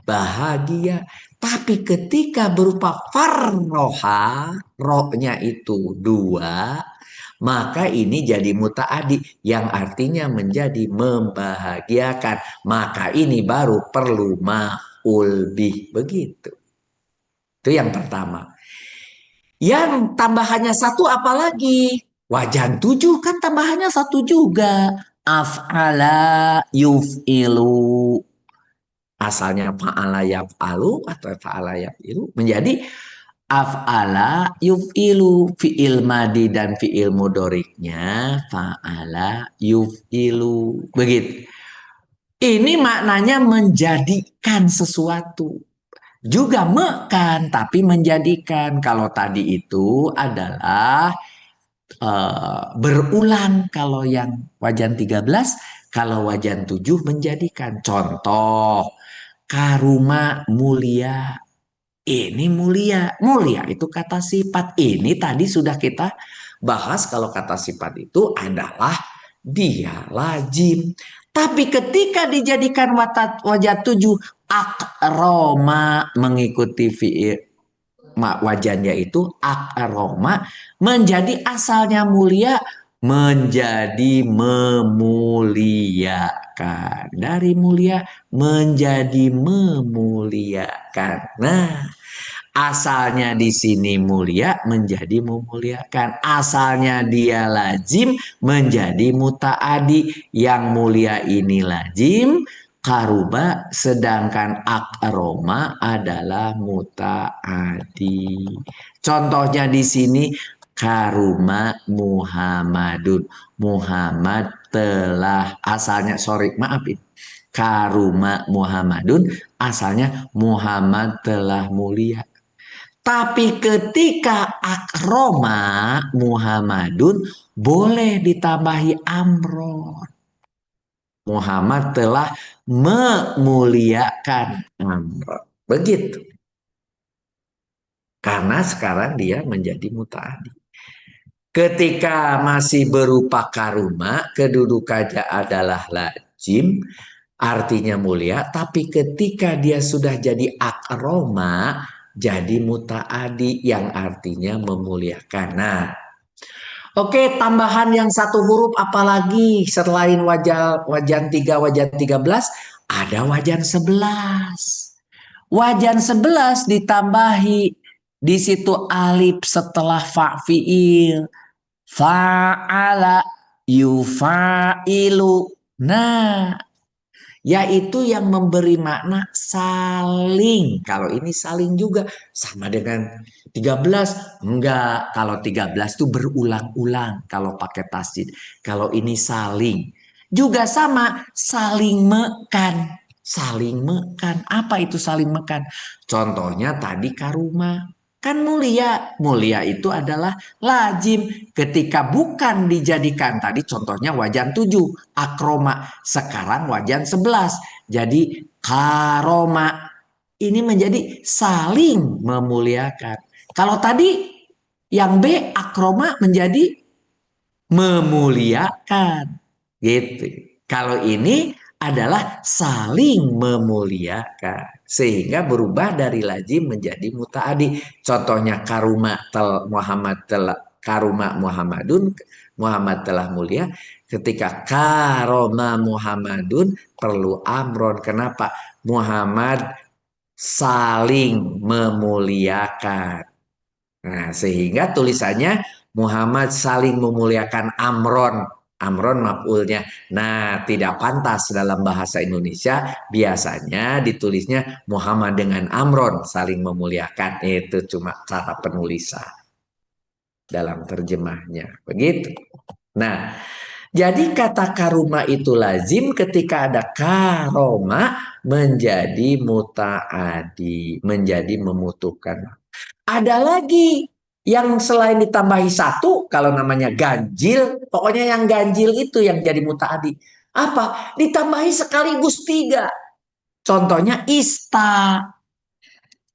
Bahagia. Tapi ketika berupa farroha, roknya itu 2, maka ini jadi mutaadi yang artinya menjadi membahagiakan. Maka ini baru perlu maf'ul bih. Begitu. Itu yang pertama. Yang tambahannya satu apalagi? Wajan 7 kan tambahannya satu juga. Af'ala yuf'ilu. Asalnya fa'ala yaf'alu atau fa'ala yaf'ilu menjadi af'ala yuf'ilu. Fi'il madi dan fi'il mudoriknya fa'ala yuf'ilu. Begitu. Ini maknanya menjadikan sesuatu. Juga mekan, tapi menjadikan. Kalau tadi itu adalah berulang kalau yang wajan 13, kalau wajan 7 menjadikan. Contoh, karuma mulia. Ini mulia. Mulia itu kata sifat. Ini tadi sudah kita bahas kalau kata sifat itu adalah dia lazim. Tapi ketika dijadikan wajah 7, akroma mengikuti fi'il wajannya itu akroma menjadi asalnya mulia menjadi memuliakan. Dari mulia menjadi memuliakan. Nah, asalnya di sini mulia menjadi memuliakan. Asalnya dia lazim menjadi mutaadi. Yang mulia ini lazim, karuba, sedangkan akroma adalah mutaadi. Contohnya di sini karuma Muhammadun. Muhammad telah asalnya maafin. Karuma Muhammadun asalnya Muhammad telah mulia. Tapi ketika akroma Muhammadun boleh ditambahi amron. Muhammad telah memuliakan amron. Begitu. Karena sekarang dia menjadi mutaadi. Ketika masih berupa karuma, kedudukannya adalah lazim, artinya mulia. Tapi ketika dia sudah jadi akroma, jadi mutaadi yang artinya memuliakan. Nah, oke, tambahan yang satu huruf apalagi selain wajan 3, wajan 13, ada wajan 11. Wajan 11 ditambahi di situ alif setelah fa'fiil. Fa'ala yufa'ilu. Nah, yaitu yang memberi makna saling. Kalau ini saling juga sama dengan 13. Enggak, kalau 13 itu berulang-ulang kalau pakai tasdid. Kalau ini saling. Juga sama, saling mekan. Saling mekan. Apa itu saling mekan? Contohnya tadi karuma. Kan mulia. Mulia itu adalah lazim. Ketika bukan dijadikan tadi contohnya wajan 7. Akroma. Sekarang wajan 11. Jadi karoma. Ini menjadi saling memuliakan. Kalau tadi yang B akroma menjadi memuliakan. Gitu. Kalau ini adalah saling memuliakan sehingga berubah dari lazim menjadi mutaadi. Contohnya karuma Muhammadun, Muhammad telah mulia. Ketika karoma Muhammadun perlu amron. Kenapa? Muhammad saling memuliakan. Nah, sehingga tulisannya Muhammad saling memuliakan Amron. Amron maf'ulnya. Nah, tidak pantas dalam bahasa Indonesia. Biasanya ditulisnya Muhammad dengan Amron saling memuliakan. Itu cuma cara penulisan dalam terjemahnya. Begitu. Nah, jadi kata karuma itu lazim ketika ada karoma menjadi mutaadi. Menjadi memutuhkan. Ada lagi yang selain ditambahi satu, kalau namanya ganjil, pokoknya yang ganjil itu yang jadi mutaadi. Apa? Ditambahi sekaligus 3. Contohnya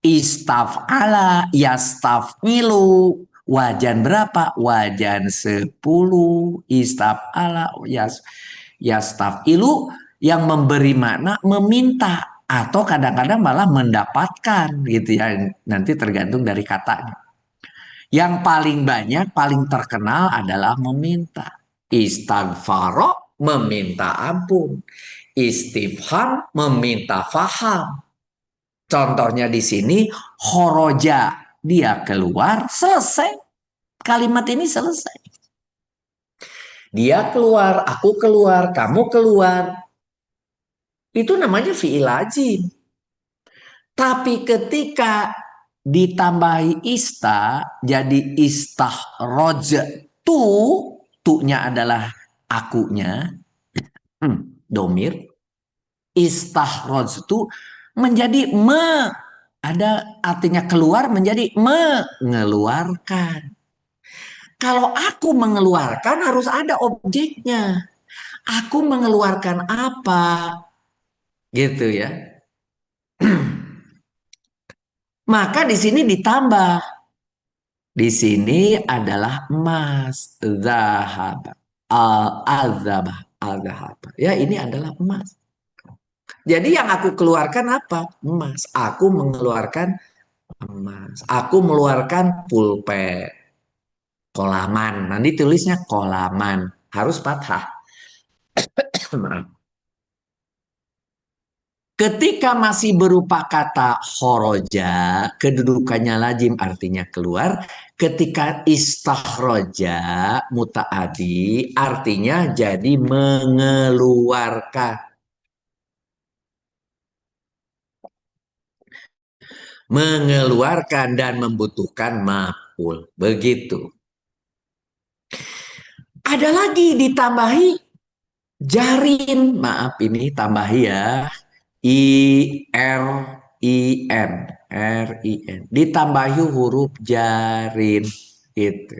istaf'ala, yastaf'ilu. Wajan berapa? Wajan 10. Istaf'ala, yastaf'ilu yang memberi makna meminta atau kadang-kadang malah mendapatkan gitu ya. Nanti tergantung dari katanya. Yang paling banyak, paling terkenal adalah meminta. Istighfaro, meminta ampun. Istifham, meminta faham. Contohnya di sini, khoroja, dia keluar, selesai. Kalimat ini selesai. Dia keluar, aku keluar, kamu keluar. Itu namanya fi'il lazim. Tapi ketika ditambahi ista, jadi tu, tu-nya adalah akunya, domir, tu menjadi ada artinya keluar menjadi mengeluarkan. Kalau aku mengeluarkan harus ada objeknya. Aku mengeluarkan apa? Gitu ya. Maka di sini ditambah. Di sini adalah emas. Zahab. Al-azabah. Al-zahab. Ya, ini adalah emas. Jadi yang aku keluarkan apa? Emas. Aku mengeluarkan emas. Aku mengeluarkan pulpen. Kolaman. Nanti tulisnya kolaman. Harus fathah. Maaf. Ketika masih berupa kata khoroja, kedudukannya lazim artinya keluar. Ketika istakhroja, muta'adi, artinya jadi mengeluarkan. Mengeluarkan dan membutuhkan maf'ul. Begitu. Ada lagi ditambahi jarin. Maaf ini tambahi ya. I R I N ditambahi huruf jarin itu.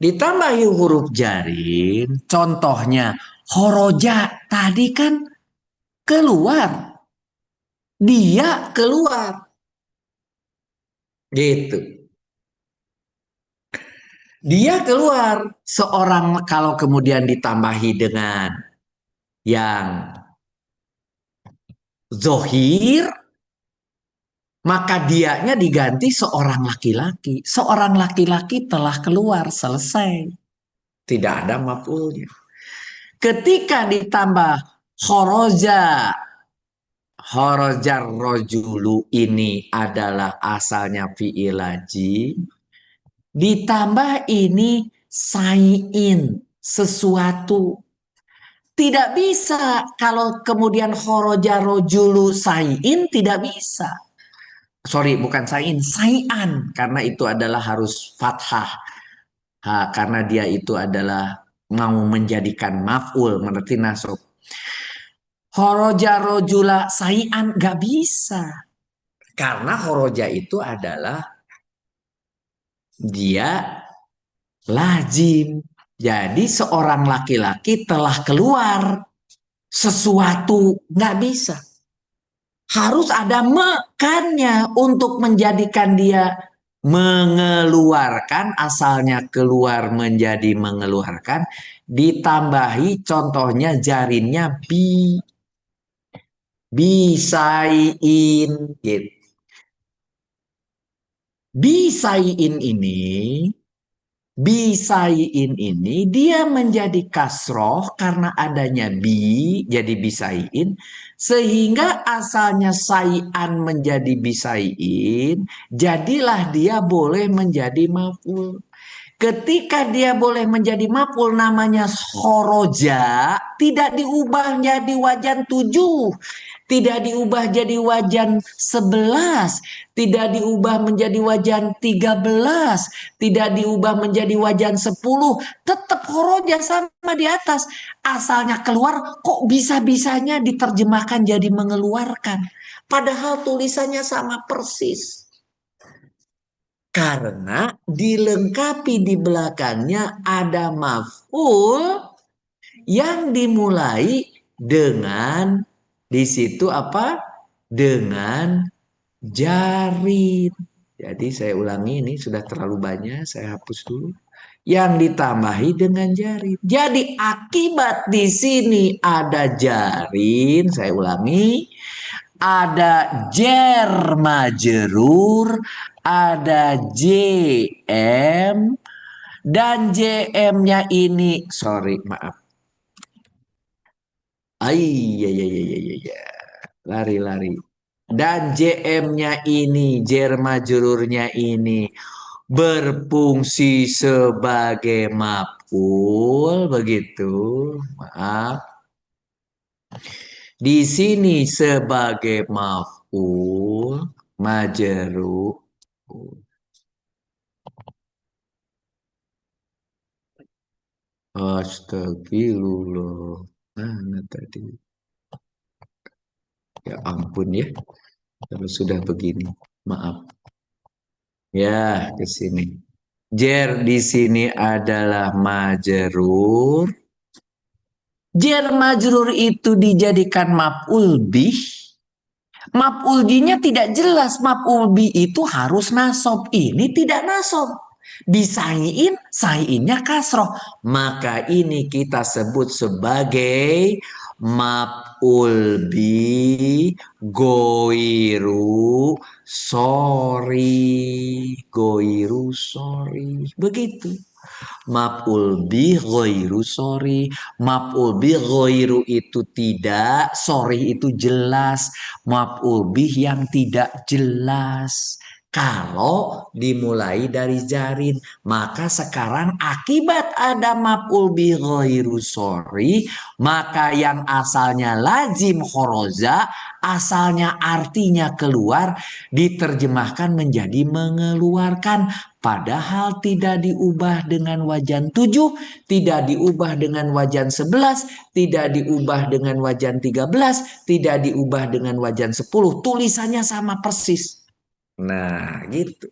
Ditambahi huruf jarin, contohnya horoja tadi kan keluar, dia keluar, gitu. Dia keluar, seorang kalau kemudian ditambahi dengan yang zohir, maka dianya diganti seorang laki-laki. Seorang laki-laki telah keluar, selesai. Tidak ada maf'ulnya. Ketika ditambah khoroja, khorojar rojulu ini adalah asalnya fi'il lazim. Ditambah ini sayin, sesuatu. Tidak bisa kalau kemudian khoroja rojulu sayin, tidak bisa. Sorry, bukan sayin, sayan. Karena itu adalah harus fathah. Karena dia itu adalah mau menjadikan maf'ul, mengerti nasab. Horoja rojula sayan gak bisa. Karena horoja itu adalah dia lazim. Jadi seorang laki-laki telah keluar sesuatu gak bisa. Harus ada mekannya untuk menjadikan dia mengeluarkan, asalnya keluar menjadi mengeluarkan, ditambahi contohnya jarinnya bisain gitu. Bisain ini dia menjadi kasroh karena adanya jadi bisain, sehingga asalnya sayan menjadi bisain, jadilah dia boleh menjadi maf'ul. Ketika dia boleh menjadi maf'ul namanya khoroja, tidak diubah jadi wajan 7, tidak diubah jadi wajan 11, tidak diubah menjadi wajan 13, tidak diubah menjadi wajan 10, tetap khoroja sama di atas. Asalnya keluar, kok bisa-bisanya diterjemahkan jadi mengeluarkan. Padahal tulisannya sama persis. Karena dilengkapi di belakangnya ada maf'ul yang dimulai dengan di situ apa? Dengan jarin. Jadi saya ulangi, ini sudah terlalu banyak, saya hapus dulu. Yang ditambahi dengan jarin. Jadi akibat di sini ada jarin, saya ulangi, ada jer majrur, ada JM, dan JM-nya ini, sorry, maaf. Ay, ya, ya, ya, ya, ya. Lari-lari. dan JM-nya ini, jar majrurnya ini berfungsi sebagai maf'ul begitu. Maaf. Di sini sebagai maf'ul majrur. Astagfirullah. Mana tadi? Ya ampun ya. Kalau sudah begini. Maaf. Ya, ke sini. Jer di sini adalah majrur. Jer majrur itu dijadikan maf'ul bih. Maf'ul bihnya tidak jelas. Maf'ul bih itu harus nasob. Ini tidak nasob. Disaiin, saiinnya kasroh. Maka ini kita sebut sebagai maf'ul bih goiru sorry. Goiru sorry. Begitu. Maf'ul bih ghairu sorry. Maf'ul bih ghairu itu tidak, sorry itu jelas. Maf'ul bih yang tidak jelas. Kalau dimulai dari jarin, maka sekarang akibat ada maf'ul bih ghairu sorry, maka yang asalnya lazim khoroza, asalnya artinya keluar, diterjemahkan menjadi mengeluarkan. Padahal tidak diubah dengan wajan 7, tidak diubah dengan wajan 11, tidak diubah dengan wajan 13, tidak diubah dengan wajan 10. Tulisannya sama persis. Nah, gitu.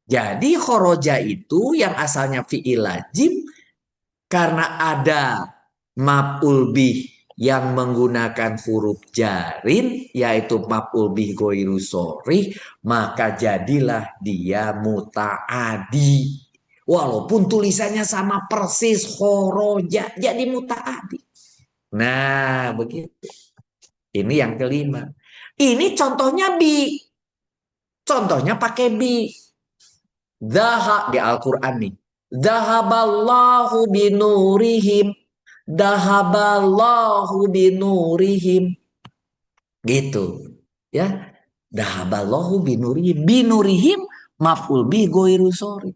Jadi khoroja itu yang asalnya fi'il lazim karena ada maf'ul bih yang menggunakan huruf jarin yaitu maf'ul bih ghairu sorry, maka jadilah dia muta'adi. Walaupun tulisannya sama persis khoroja jadi muta'adi. Nah, begitu. Ini yang kelima. Ini contohnya bi. Contohnya pakai bi. Zaha di Al-Qur'an nih. Zahaballahu binurihim. Dahaballahu binurihim. Gitu. Ya. Dahaballahu binurihim. Binurihim maf'ul bi ghairu sorry.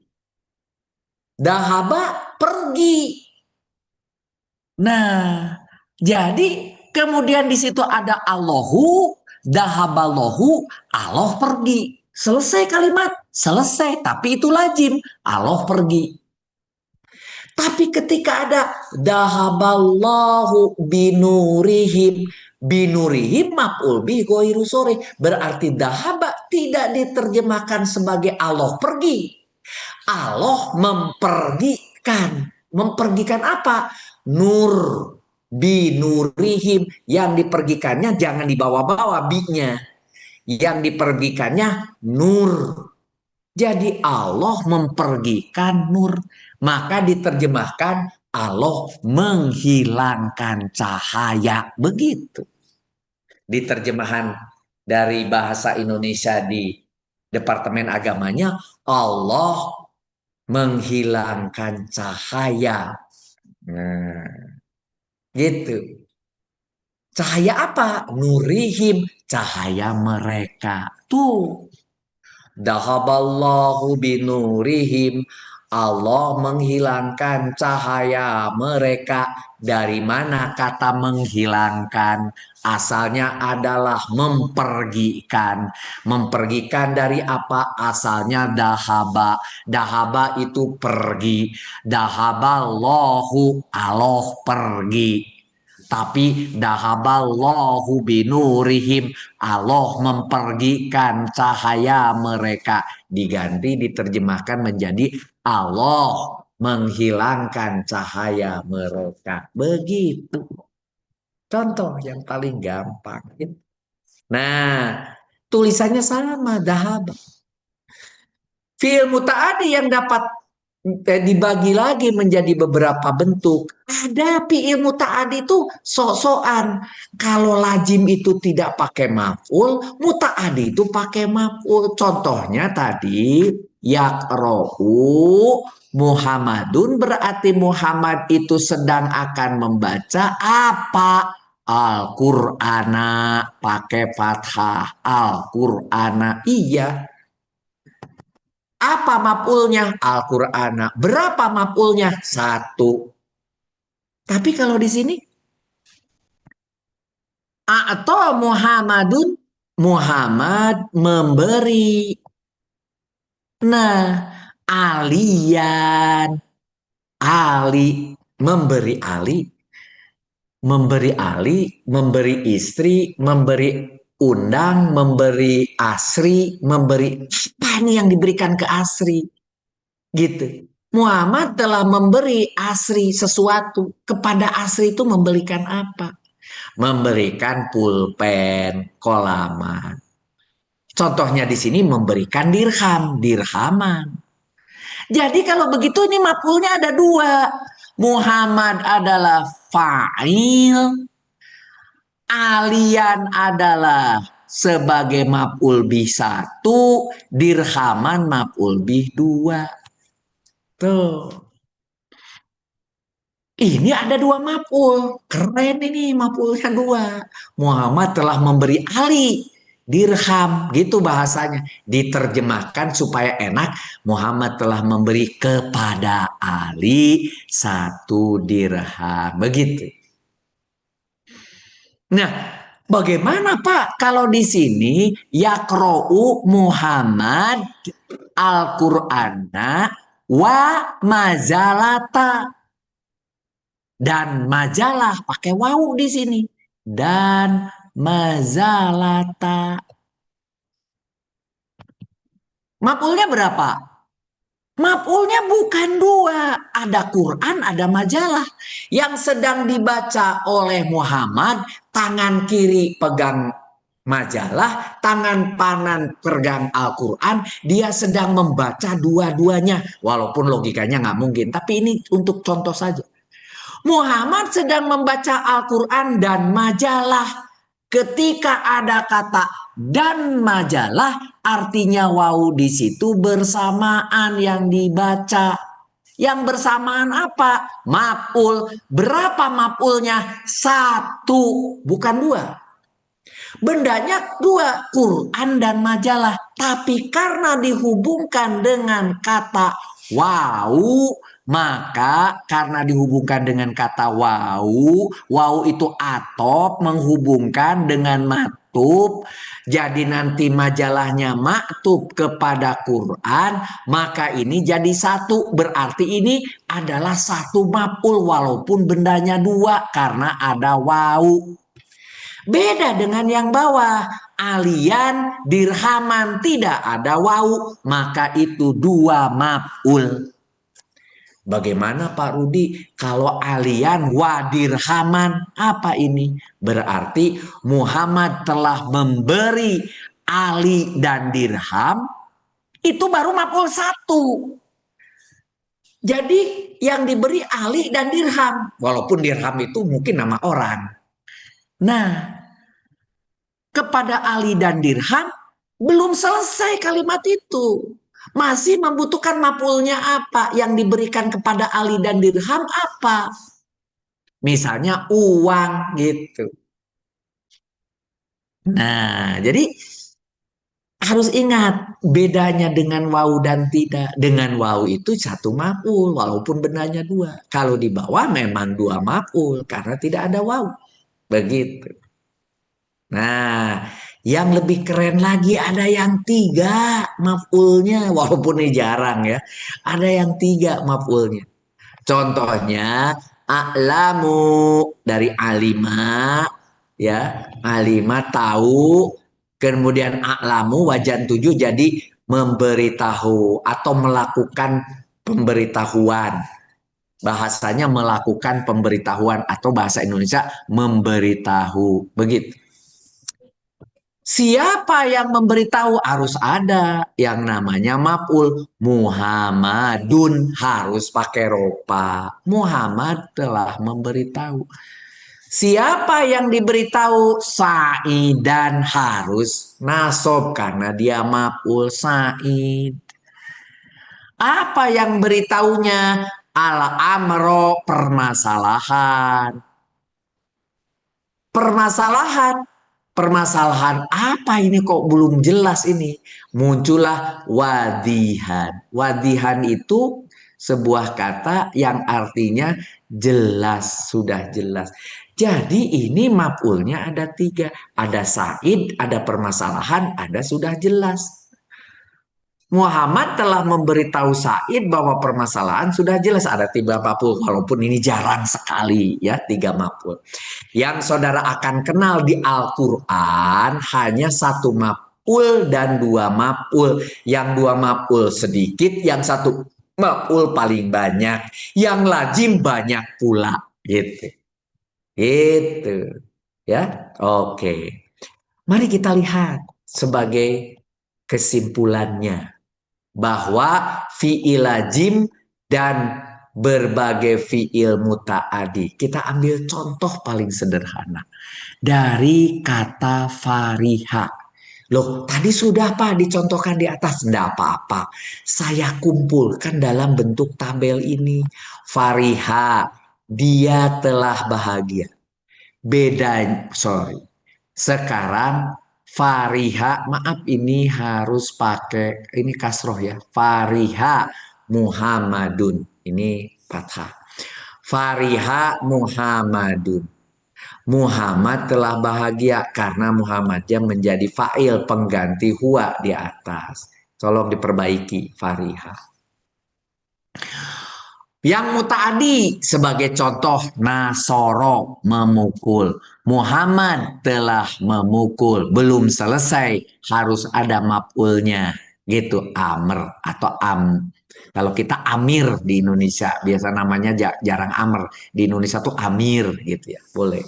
Dahaba pergi. Nah, jadi kemudian di situ ada Allahu, dahaballahu, Allah pergi. Selesai kalimat, selesai. Tapi itu lazim, Allah pergi. Tapi ketika ada dahaballahu binurihim, binurihim maf'ul bih ghairu sorry, berarti dahaba tidak diterjemahkan sebagai Allah pergi. Allah mempergikan. Mempergikan apa? Nur. Binurihim. Yang dipergikannya jangan dibawa-bawa bi-nya. Yang dipergikannya nur. Jadi Allah mempergikan nur. Maka diterjemahkan Allah menghilangkan cahaya. Begitu. Di terjemahan dari bahasa Indonesia di Departemen Agamanya, Allah menghilangkan cahaya. Nah, gitu. Cahaya apa? Nurihim, cahaya mereka. Tuh. Dahaballahu binurihim. Allah menghilangkan cahaya mereka. Dari mana kata menghilangkan? Asalnya adalah mempergikan. Mempergikan dari apa? Asalnya dahaba. Dahaba itu pergi. Dahaballahu, Allah pergi. Tapi dahaballahu binurihim, Allah mempergikan cahaya mereka. Diganti diterjemahkan menjadi Allah menghilangkan cahaya mereka. Begitu. Contoh yang paling gampang. Nah, tulisannya sama, dahab. Fi'il muta'adi yang dapat dibagi lagi menjadi beberapa bentuk. Ada fi'il muta'adi itu sok-sokan. Kalau lazim itu tidak pakai maf'ul, muta'adi itu pakai maf'ul. Contohnya tadi yaqra'u Muhammadun, berarti Muhammad itu sedang akan membaca apa? Al-Qur'ana pakai fathah. Al-Qur'ana. Iya. Apa maf'ulnya? Al-Qur'ana. Berapa maf'ulnya? Satu. Tapi kalau di sini atau Muhammadun, Muhammad memberi. Nah, alian, Ali memberi Ali, memberi Ali, memberi istri, memberi undang, memberi Asri, memberi apa nih yang diberikan ke Asri? Gitu. Muhammad telah memberi Asri sesuatu. Kepada Asri itu memberikan apa? Memberikan pulpen, kolaman. Contohnya di sini memberikan dirham, dirhaman. Jadi kalau begitu ini maf'ulnya ada dua. Muhammad adalah fa'il, alian adalah sebagai maf'ul bih satu, dirhaman maf'ul bih dua. Tuh. Ini ada dua maf'ul. Keren ini maf'ulnya dua. Muhammad telah memberi Ali dirham. Gitu bahasanya. Diterjemahkan supaya enak. Muhammad telah memberi kepada Ali satu dirham. Begitu. Nah, bagaimana Pak kalau di sini yaqra'u Muhammad Al-Qur'ana wa mazalata. Dan majalah pakai wawu di sini. Dan mazalata. Maf'ulnya berapa? Maf'ulnya bukan dua. Ada Quran, ada majalah. Yang sedang dibaca oleh Muhammad, tangan kiri pegang majalah, tangan kanan pegang Al-Quran. Dia sedang membaca dua-duanya. Walaupun logikanya nggak mungkin. Tapi ini untuk contoh saja. Muhammad sedang membaca Al-Quran dan majalah. Ketika ada kata dan majalah, artinya wawu di situ bersamaan yang dibaca. Yang bersamaan apa? Maf'ul. Berapa maf'ulnya? Satu, bukan dua. Bendanya dua, Quran dan majalah. Tapi karena dihubungkan dengan kata wau, maka karena dihubungkan dengan kata wau, wau itu atop menghubungkan dengan maktub. Jadi nanti majalahnya maktub kepada Quran, maka ini jadi satu. Berarti ini adalah satu maf'ul walaupun bendanya dua karena ada wau. Beda dengan yang bawah. Alian, dirhaman, tidak ada wau. Maka itu dua maf'ul. Bagaimana Pak Rudi? Kalau alian wadirhaman, apa ini? Berarti Muhammad telah memberi Ali dan dirham. Itu baru maf'ul satu. Jadi yang diberi Ali dan dirham. Walaupun dirham itu mungkin nama orang. Nah, kepada Ali dan dirham belum selesai kalimat itu. Masih membutuhkan maf'ulnya apa? Yang diberikan kepada Ali dan dirham apa? Misalnya uang gitu. Nah, jadi harus ingat bedanya dengan wau dan tidak. Dengan wau itu satu maf'ul walaupun benarnya dua. Kalau di bawah memang dua maf'ul karena tidak ada wau. Begitu. Nah, yang lebih keren lagi ada yang tiga maf'ulnya, walaupun ini jarang ya. Ada yang tiga maf'ulnya. Contohnya, a'lamu dari alima, ya. Alima tahu, kemudian a'lamu wajan tujuh jadi memberitahu atau melakukan pemberitahuan. Bahasanya melakukan pemberitahuan atau bahasa Indonesia memberitahu. Begitu. Siapa yang memberitahu harus ada yang namanya maf'ul. Muhammadun harus pakai ropa. Muhammad telah memberitahu. Siapa yang diberitahu? Sa'idan harus nasob karena dia maf'ul Sa'id. Apa yang beritahunya? Al-amro permasalahan. permasalahan. Permasalahan apa ini kok belum jelas ini? Muncullah wadihan. Wadihan itu sebuah kata yang artinya jelas, sudah jelas. Jadi ini maf'ulnya ada tiga. Ada Said, ada permasalahan, ada sudah jelas. Muhammad telah memberitahu Said bahwa permasalahan sudah jelas, ada tiga maf'ul, walaupun ini jarang sekali ya, tiga maf'ul. Yang saudara akan kenal di Al-Quran hanya satu maf'ul dan dua maf'ul. Yang dua maf'ul sedikit, yang satu maf'ul paling banyak, yang lazim banyak pula, gitu. Itu ya. Oke. Mari kita lihat sebagai kesimpulannya bahwa fi'il lazim dan berbagai fi'il muta'adi. Kita ambil contoh paling sederhana dari kata fariha. Loh, tadi sudah Pak dicontohkan di atas, tidak apa-apa. Saya kumpulkan dalam bentuk tabel ini. Fariha, dia telah bahagia. Beda, sorry. Sekarang Fariha, maaf ini harus pakai ini kasroh ya. Fariha Muhammadun. Ini fathah. Fariha Muhammadun. Muhammad telah bahagia karena Muhammad yang menjadi fa'il pengganti huwa di atas. Tolong diperbaiki Fariha. Yang mutaadi sebagai contoh Nasoro memukul. Muhammad telah memukul. Belum selesai. Harus ada maf'ulnya. Gitu. Amr atau am. Kalau kita amir di Indonesia. Biasa namanya jarang amr. Di Indonesia tuh amir gitu ya. Boleh.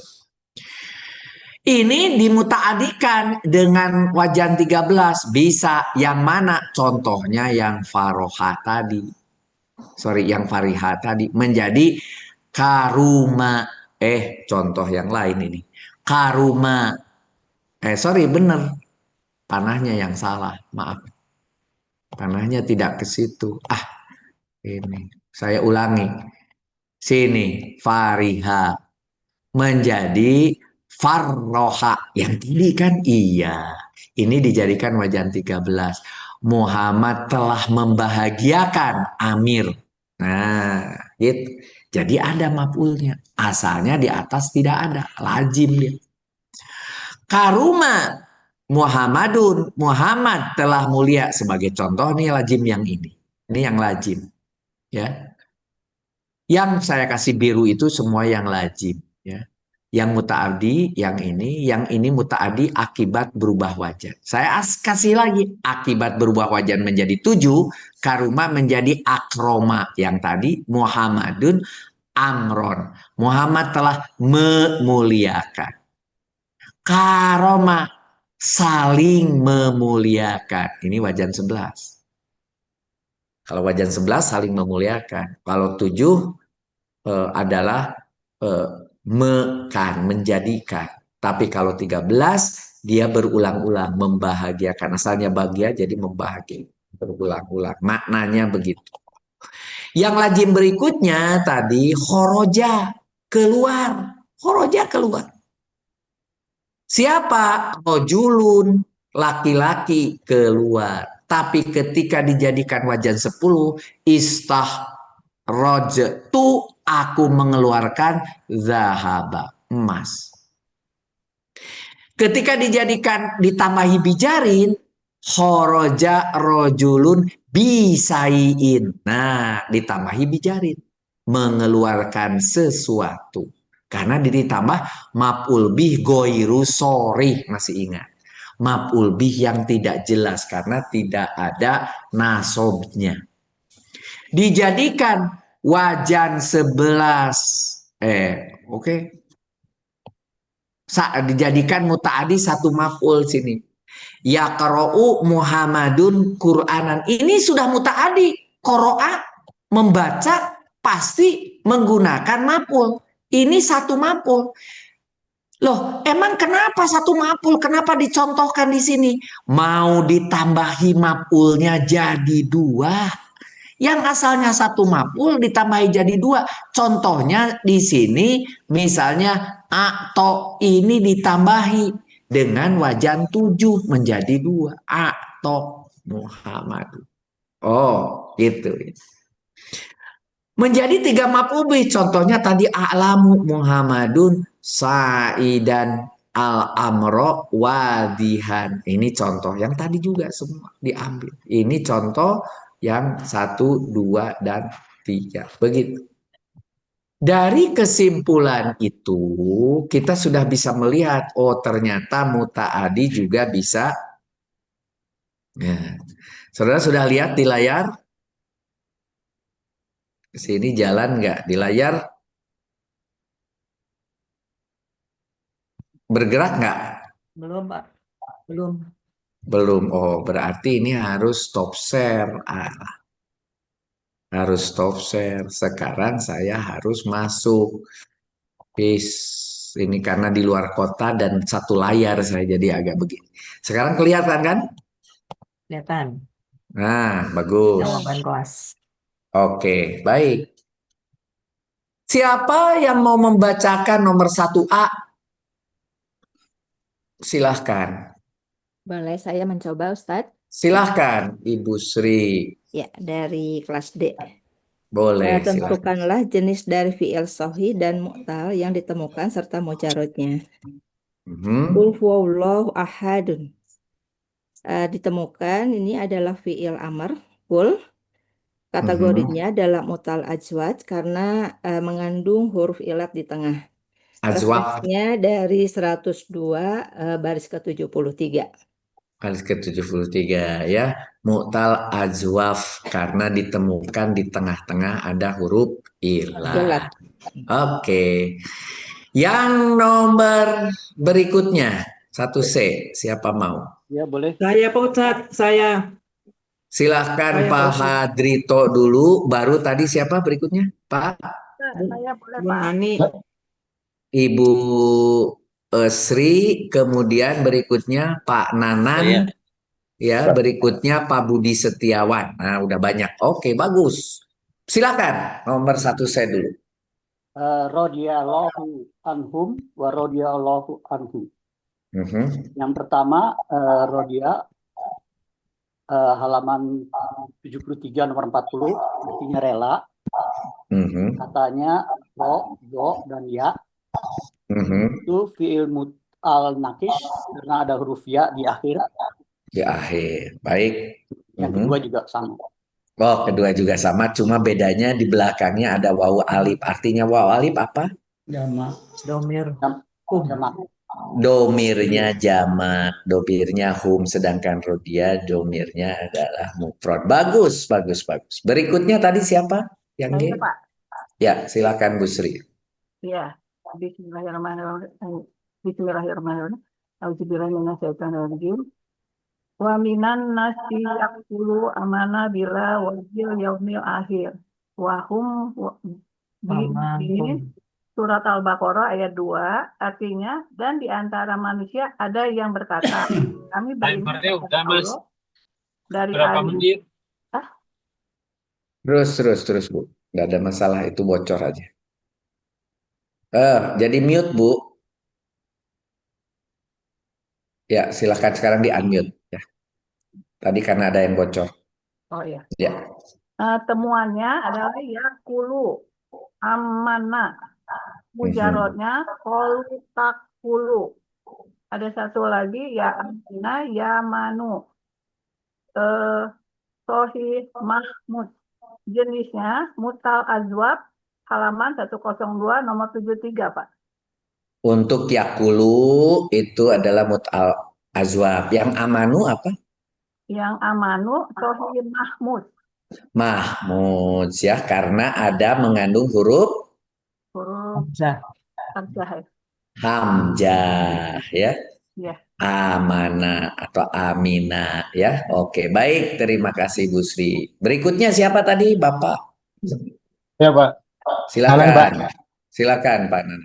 Ini dimutaadikan dengan wajan 13. Bisa yang mana? Contohnya yang faroha tadi. Sorry, yang fariha tadi menjadi karuma. Contoh yang lain ini. Karuma. Sorry, bener. Panahnya yang salah. Maaf. Panahnya tidak ke situ. Ini. Saya ulangi. Sini. Fariha. Menjadi farroha. Yang tadi kan iya. Ini dijadikan wajan 13. Muhammad telah membahagiakan Amir. Nah, gitu. Jadi ada maf'ulnya. Asalnya di atas tidak ada. Lazim dia. Karuma Muhammadun. Muhammad telah mulia. Sebagai contoh nih lazim yang ini. Ini yang lazim. Ya. Yang saya kasih biru itu semua yang lazim. Ya. Yang muta'adi, yang ini muta'adi akibat berubah wajan. Saya kasih lagi, akibat berubah wajan menjadi 7, karuma menjadi akroma. Yang tadi Muhammadun amron. Muhammad telah memuliakan. Karoma saling memuliakan. Ini wajan 11. Kalau wajan 11 saling memuliakan. Kalau 7 adalah menjadikan. Tapi kalau 13 dia berulang-ulang membahagiakan. Asalnya bahagia jadi membahagiakan. Berulang-ulang. Maknanya begitu. Yang lazim berikutnya tadi khoroja, keluar. Khoroja keluar. Siapa? Rojulun, laki-laki keluar. Tapi ketika dijadikan wajan 10, istah rojtu, aku mengeluarkan zahaba, emas. Ketika dijadikan ditambahi bijarin, khoroja rojulun bisaiin. Nah, ditambahi bijarin. Mengeluarkan sesuatu. Karena ditambah maf'ul bih goiru sorry. Masih ingat. Maf'ul bih yang tidak jelas. Karena tidak ada nasobnya. Dijadikan wajan 11. Oke. Dijadikan muta'adi satu maf'ul sini. Yaqra'u Muhammadun Qur'anan. Ini sudah muta'adi. Qara'a membaca pasti menggunakan maf'ul. Ini satu maf'ul. Loh, emang kenapa satu maf'ul? Kenapa dicontohkan di sini? Mau ditambahi maf'ulnya jadi 2. Yang asalnya satu maf'ul ditambahi jadi dua. Contohnya di sini misalnya atau ini ditambahi dengan wajan 7 menjadi dua. Atau Muhammad. Oh, gitu. Menjadi tiga maf'ul bih. Contohnya tadi a'lamu Muhammadun sa'idan al-amro wadihan. Ini contoh yang tadi juga semua diambil. Ini contoh yang 1, 2, dan 3. Begitu. Dari kesimpulan itu, kita sudah bisa melihat, oh ternyata muta'adi juga bisa. Nah, saudara sudah lihat di layar? Sini jalan nggak? Di layar bergerak nggak? Belum, Pak. Belum. Belum. Oh, berarti ini harus stop share. Harus stop share. Sekarang saya harus masuk. Ini karena di luar kota dan satu layar saya jadi agak begini. Sekarang kelihatan kan? Kelihatan. Nah, bagus. Jawaban kelas. Oke, baik. Siapa yang mau membacakan nomor 1A? Silahkan. Boleh saya mencoba, Ustadz? Silahkan, Ibu Sri. Ya, dari kelas D. Boleh, silahkan. Tentukanlah jenis dari fi'il sahih dan mu'tal yang ditemukan serta mujarotnya. Qul huwallahu ahadun. Ditemukan ini adalah fi'il amr. Qul. Kategorinya adalah mu'tal ajwad karena mengandung huruf ilat di tengah. Ajwab. Referensinya dari 102 baris ke-73. Baris ke-73 ya. Mu'tal ajwaf karena ditemukan di tengah-tengah ada huruf ilah. Ilat. Oke. Yang nomor berikutnya 1C. Siapa mau? Ya, boleh. Saya, Pak Ustadz. Saya. Silahkan Saya, Pak Pak Ustadz. Hadrito dulu. Baru tadi siapa berikutnya? Pak? Saya boleh, Pak. Ani. Ibu Sri. Kemudian berikutnya Pak Nanan. Ya, berikutnya Pak Budi Setiawan. Nah, udah banyak. Oke, bagus. Silakan nomor 1C dulu. Radhiyallahu anhum wa radhiyallahu anhu. Mhm, Yang pertama, Rodia, halaman 73 nomor 40, artinya rela. mhm, Katanya ro, do, dan ya. mhm. Itu fi'il mut'al nakis karena ada huruf ya di akhir. Di akhir. Baik. Yang Mhm. kedua juga sama. Oh, kedua juga sama, cuma bedanya di belakangnya ada wawu alif. Artinya wawu alif apa? Jama. Domir. Jama. Domirnya jamak, domirnya hum, sedangkan rodia domirnya adalah mufrad. Bagus, bagus, bagus. Berikutnya tadi siapa? Yang G? Saya, Pak. Ya, silakan Bu Sri. Ya. Bismillahirrahmanirrahim. Bismillahirrahmanirrahim. Auzubillahiminasyaitonirrajim. Wa minan nasi yaqulu amana bila wajil yaumil akhir. Wa hum ini surat Al-Baqarah ayat 2 artinya dan di antara manusia ada yang berkata kami beriman kepada Allah dari ayat. Terus Bu. Nggak ada masalah, itu bocor aja. Jadi mute Bu. Ya, silakan sekarang di unmute ya. Tadi karena ada yang bocor. Oh iya. Ya. Temuannya adalah yakulu amana. Mujarotnya kolu takulu. Ada satu lagi ya amina ya manu. Sohih Mahmud. Jenisnya mutal azwab halaman 102 nomor 73, Pak. Untuk yakulu itu adalah mut'al azwab. Yang amanu apa? Yang amanu sohih Mahmud. Mahmud ya, karena ada mengandung huruf hamzah ya. Ya. Amana atau amina ya. Oke, baik. Terima kasih Bu Sri. Berikutnya siapa tadi, Bapak? Ya, Pak. Silakan. Pak. Silakan, Pak Nan.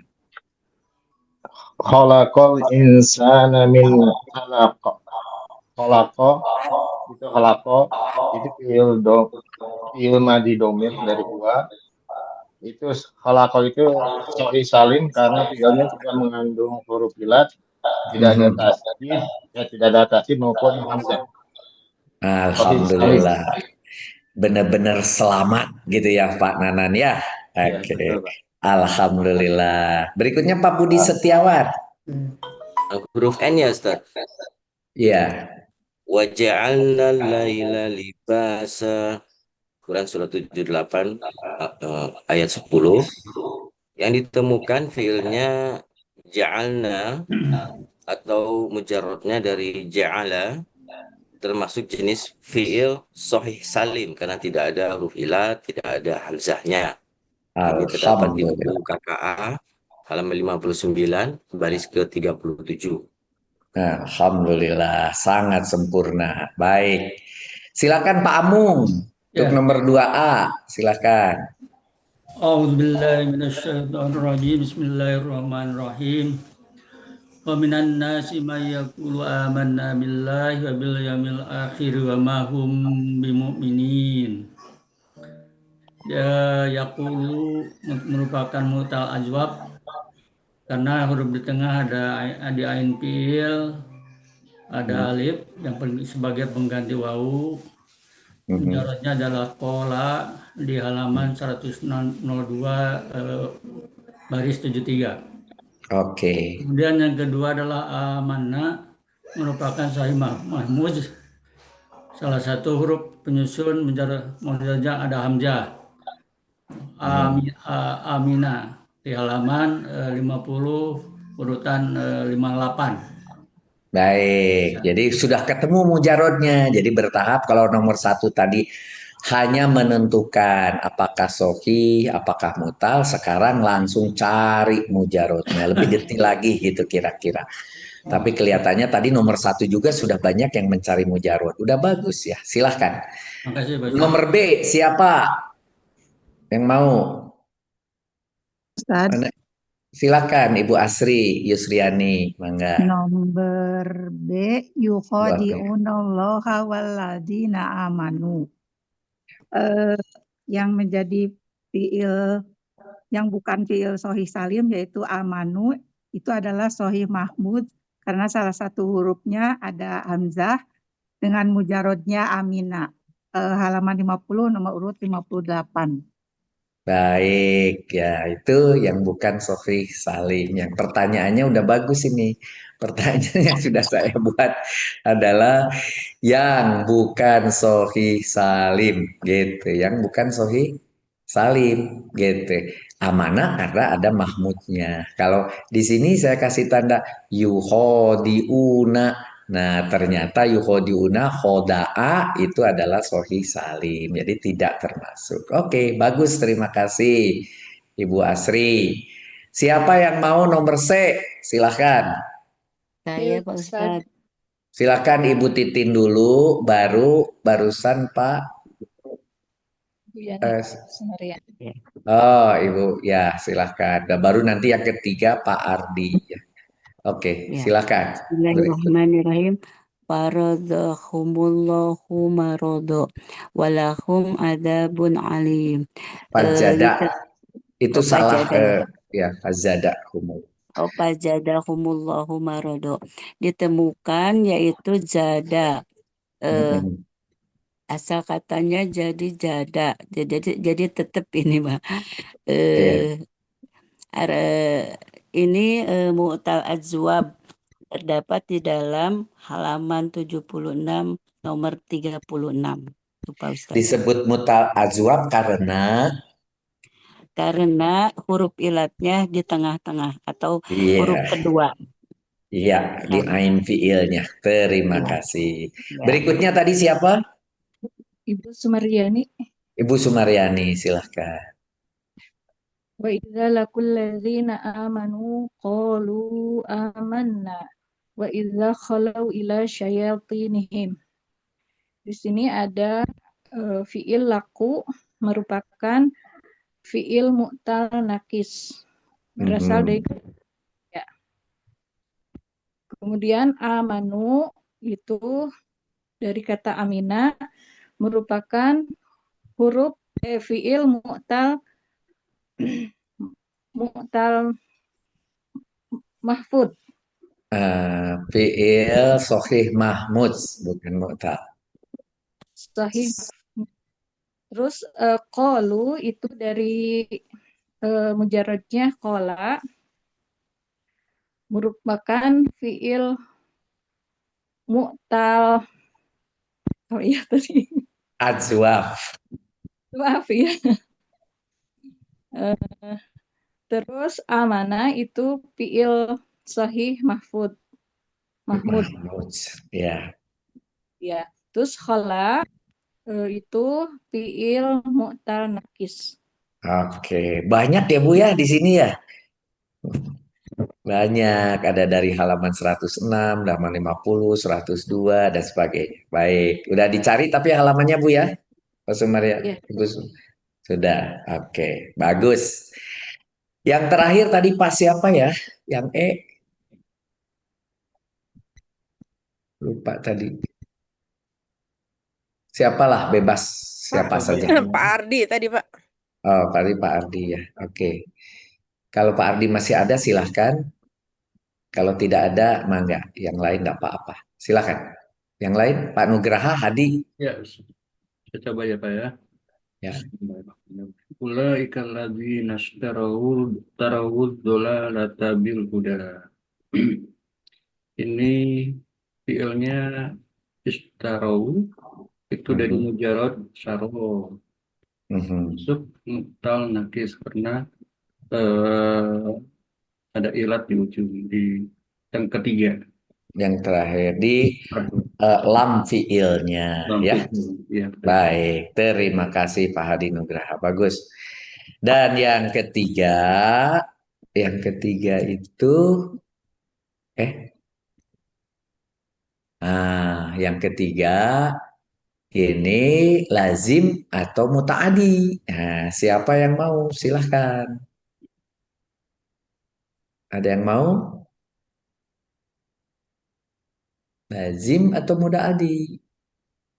Khalaqal insana min alaq. Khalaqa itu halako, itu fiil madi domir dari huwa. Itu halako itu sahih salim karena fiilnya tidak mengandung huruf ilat, tidak ada Mhm. tasdid, tidak ada tasdid maupun hamzah. Sahih salim. Alhamdulillah. Benar-benar selamat gitu ya Pak Nanan ya. Ya, Oke. betul, Pak. Alhamdulillah. Berikutnya Pak Budi Setiawan. Huruf N ya Ustaz. Iya. Wa ja'alna laila libasa. Quran surah 78 ayat 10. Yang ditemukan fiilnya ja'alna atau mujarrodnya dari ja'ala, termasuk jenis fiil sahih salim karena tidak ada huruf ilat, tidak ada hamzahnya. Ini terdapat di buku Alhamdulillah. KKA halaman 59 baris ke-37. Alhamdulillah. Sangat sempurna. Baik. Silakan Pak Amung. Untuk Ya. nomor 2A. Silakan. A'udzubillahi minasyaitonirrajim. Bismillahirrahmanirrahim. Wa minan nasi may yaqulu amanna billahi wa bil yaumil akhir wa ma hum bimumin. Ya, yaqulu merupakan mutal ajwab karena huruf di tengah ada di ain fiil, ada alif yang sebagai pengganti wawu. Mujarradnya adalah kola di halaman 102 baris 73. Oke. Kemudian yang kedua adalah amanna, merupakan sahih mahmud. Salah satu huruf penyusun mujarradnya ada hamzah. Amina di halaman 50 urutan 58. Baik, jadi sudah ketemu mujarodnya. Jadi bertahap kalau nomor 1 tadi hanya menentukan apakah sohi, apakah mutal. Sekarang langsung cari mujarodnya. Lebih detail lagi gitu kira-kira. Tapi kelihatannya tadi nomor 1 juga sudah banyak yang mencari mujarod. Udah bagus ya, silahkan. Makasih Pak Ustaz. Nomor B, siapa yang mau? Ustaz, Silakan Ibu Asri Yusriani, mangga. nomor B, yukhadi'unallaha walladzina amanu. Yang menjadi fiil yang bukan fiil sohih salim yaitu amanu itu adalah sohih mahmud karena salah satu hurufnya ada hamzah dengan mujarodnya amina. Halaman 50 nomor urut 58. Baik, ya itu yang bukan Sofi Salim. Yang pertanyaannya udah bagus ini. Pertanyaan yang sudah saya buat adalah yang bukan Sohi Salim, gitu. Yang bukan Sohi Salim, gitu. Amanah karena ada mahmudnya. Kalau di sini saya kasih tanda yuhodiuna. Nah, ternyata yuhodiuna khoda'a itu adalah sohi salim. Jadi tidak termasuk. Oke, bagus. Terima kasih Ibu Asri. Siapa yang mau nomor C? Silahkan. Saya Pak Ustadz. Silahkan Ibu Titin dulu, barusan Pak. Oh, Ibu, ya silahkan. Dan baru nanti yang ketiga Pak Ardi. Oke, Ya. silakan. Bismillahirrahmanirrahim. Faradahumullahu marodo walahum adabun alim. Fajada itu salah Fajada. ya fajada humul. Fajadahumullahu marodo. Ditemukan yaitu jada. Asal katanya jadi jada. Jadi tetap ini Mbak. Ini mu'tal ajwab terdapat di dalam halaman 76 nomor 36. Lupa Ustaz. Disebut mutal azwab karena huruf ilatnya di tengah-tengah atau huruf kedua. Iya, di ain fiilnya. Terima kasih. Ya. Berikutnya tadi siapa? Ibu Sumaryani. Ibu Sumaryani, silahkan. Wa idza laqul ladzina amanu qalu amanna wa idza khalau ila syayatinihim. Di sini ada fiil laku merupakan fiil mu'tal nakis berasal dari ya. Kemudian amanu itu dari kata amina merupakan huruf fiil mu'tal mahfud. Fi'il Sohih Mahmud, bukan mu'tal. Sahih. Terus qalu itu dari mujaradnya qala merupakan fiil mu'tal. Oh iya tadi. Ajwaf. Maaf ya. Terus amanah itu fiil sahih mahmud. Mahmud, ya. Ya. Terus khala itu fiil mu'tal nakis. Oke, banyak ya Bu ya di sini ya. Banyak, ada dari halaman 106, halaman 50, 102 dan sebagainya. Baik, udah dicari tapi halamannya Bu ya. Pak Sumaria. Iya. Bagus. Sudah. Oke, bagus. Yang terakhir tadi pas siapa ya? Yang E. Lupa tadi. Siapalah bebas siapa saja. Pak Ardi tadi Pak. Oh, tadi Pak Ardi ya. Oke. Kalau Pak Ardi masih ada silahkan. Kalau tidak ada, mangga. Yang lain tidak apa-apa. Silahkan. Yang lain, Pak Nugraha, Hadi. Ya, saya coba ya Pak ya. Ya. Ulaika alladzina tarawud dolalata bil huda. Ini fiilnya istarau itu dari mujarad saro. Masuk mu'tal nakis karena ada ilat di ujung di yang ketiga. Yang terakhir di lam fiilnya ya. Ya. Baik, terima kasih Pak Hadi Nugraha. Bagus. Dan yang ketiga itu yang ketiga ini lazim atau mutaadi. Nah, siapa yang mau? Silahkan. Ada yang mau? Lazim atau mutaadi?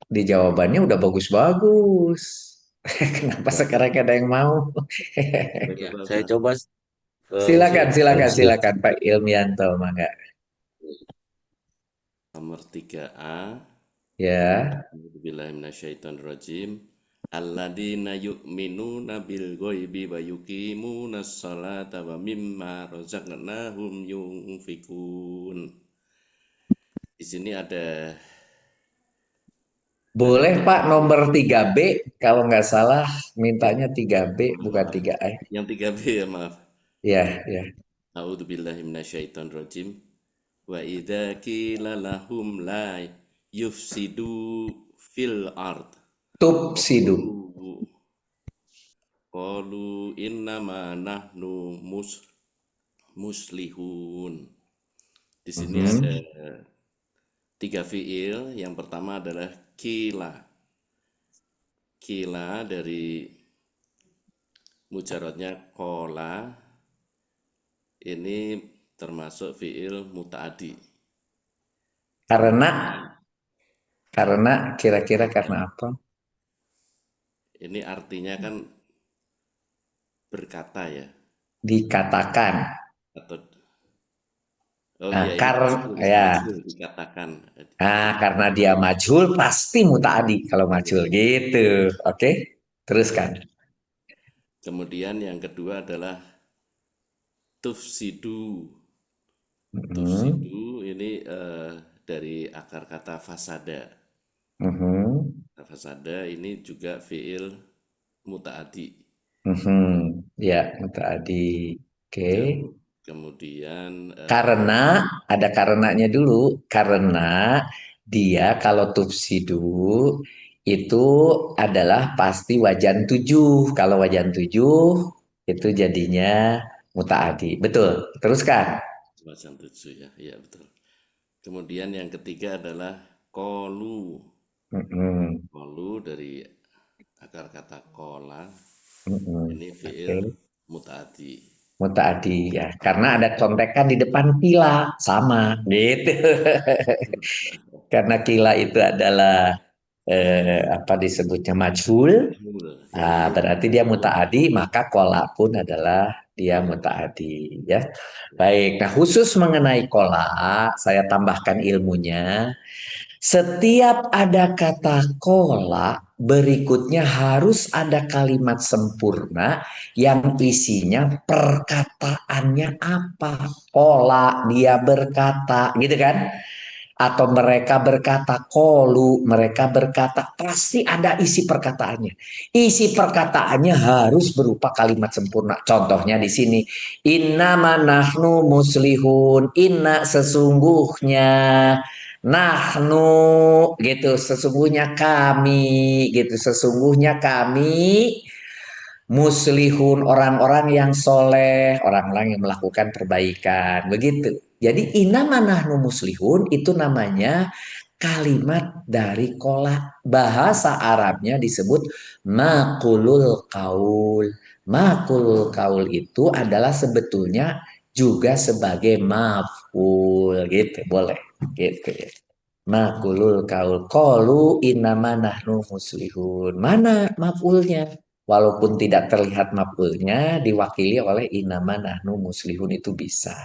Di jawabannya udah bagus-bagus. Kenapa sekarang ada yang mau? Ya, saya coba. Silakan Pak Ilmianto, mangga. Nomor 3A. Ya. Bismillahirrahmanirrahim. Alladzina yu'minuna bil ghaibi wa yuqimunas sholata wa mimma razaqnahum yunfikun. Di sini ada Boleh Pak nomor 3B, kalau nggak salah mintanya 3B bukan 3A. Yang 3B ya, maaf. Ya. A'udzubillahi minasyaitonirrajim. Wa idza qila lahum la yufsidu fil ard. Tufsidu. Qalu innama nahnu muslihun. Di sini ada 3 fiil. Yang pertama adalah kila. Kila dari mujaradnya kola. Ini termasuk fiil mutaadi. Karena kira-kira karena apa? Ini artinya kan berkata ya. Dikatakan. Atau dikatakan. Karena dia majhul pasti mutaadi kalau majhul gitu. Oke? Teruskan. Kemudian yang kedua adalah tufsidu. Tufsidu ini dari akar kata fasada. Fasada ini juga fiil mutaadi. Ya, mutaadi. Oke. Kemudian karena ada karenanya dulu. Karena dia kalau tufsidu itu adalah pasti wajan 7. Kalau wajan 7 itu jadinya mutaadi. Betul. Teruskan. Wajan 7 ya. Iya betul. Kemudian yang ketiga adalah kolu. Kolu dari akar kata kola. Ini fiil mutaadi. Mutaadi ya, karena ada contekan di depan kila sama gitu. Karena kila itu adalah apa disebutnya majhul, berarti dia mutaadi, maka kola pun adalah dia mutaadi ya. Baik, nah khusus mengenai kola, saya tambahkan ilmunya. Setiap ada kata kola, berikutnya harus ada kalimat sempurna yang isinya perkataannya apa. Kola, dia berkata, gitu kan? Atau mereka berkata kolu, mereka berkata, pasti ada isi perkataannya. Isi perkataannya harus berupa kalimat sempurna. Contohnya di sini, inna manahnu muslihun, inna sesungguhnya, nahnu gitu, sesungguhnya kami gitu, sesungguhnya kami muslihun, orang-orang yang soleh, orang-orang yang melakukan perbaikan, begitu. Jadi inama nahnu muslihun itu namanya kalimat dari kola. Bahasa Arabnya disebut maqulul qaul. Maqulul qaul itu adalah sebetulnya juga sebagai maf'ul gitu, boleh gitu ya. Maqulul qaul qalu innama nahnu muslihun. Mana maf'ulnya? Walaupun tidak terlihat maf'ulnya diwakili oleh innama nahnu muslihun itu bisa.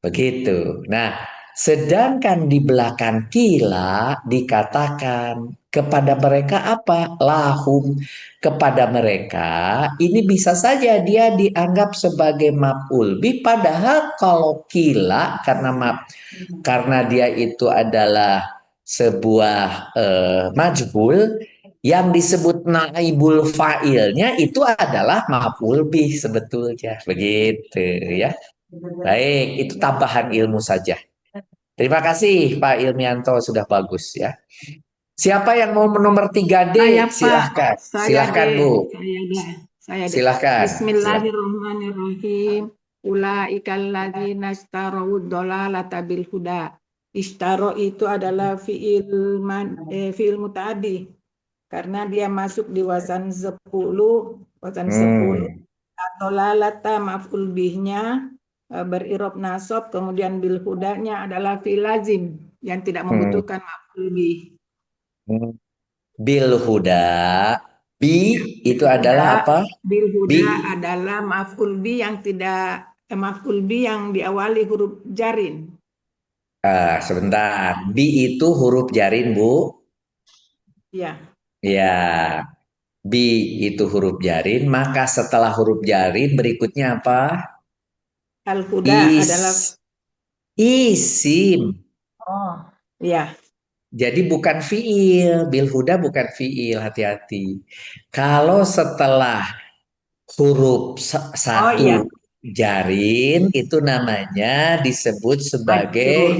Begitu. Nah, sedangkan di belakang kila dikatakan kepada mereka apa? Lahum. Kepada mereka ini bisa saja dia dianggap sebagai maf'ul bi, padahal kalau kila karena dia itu adalah sebuah majhul, yang disebut naibul fa'ilnya itu adalah maf'ul bih sebetulnya, begitu ya. Baik, itu tambahan ilmu saja. Terima kasih Pak Ilmianto, sudah bagus ya. Siapa yang mau nomor 3D? Saya, Pak. Silahkan. Saya Silahkan deh. Bu. Saya deh. Silahkan. Bismillahirrahmanirrahim. Ulaikal ladzina istarau dolalata bil huda. Istaro itu adalah fiil mutaadi karena dia masuk di wasan 10, wasan 10. Dolalata maf'ul bihnya berirob nasab, kemudian bil hudanya adalah fiil lazim yang tidak membutuhkan maf'ul bih. Bil huda, bi itu adalah apa? Bil Bi. huda adalah maf'ul bi yang tidak maf'ul bi yang diawali huruf jarin. Sebentar. Bi itu huruf jarin, Bu. Ya. Ya. Bi itu huruf jarin, maka setelah huruf jarin berikutnya apa? Al huda adalah isim. Oh, ya. Jadi bukan fiil, bil huda bukan fiil, hati-hati. Kalau setelah huruf satu jarin itu namanya disebut sebagai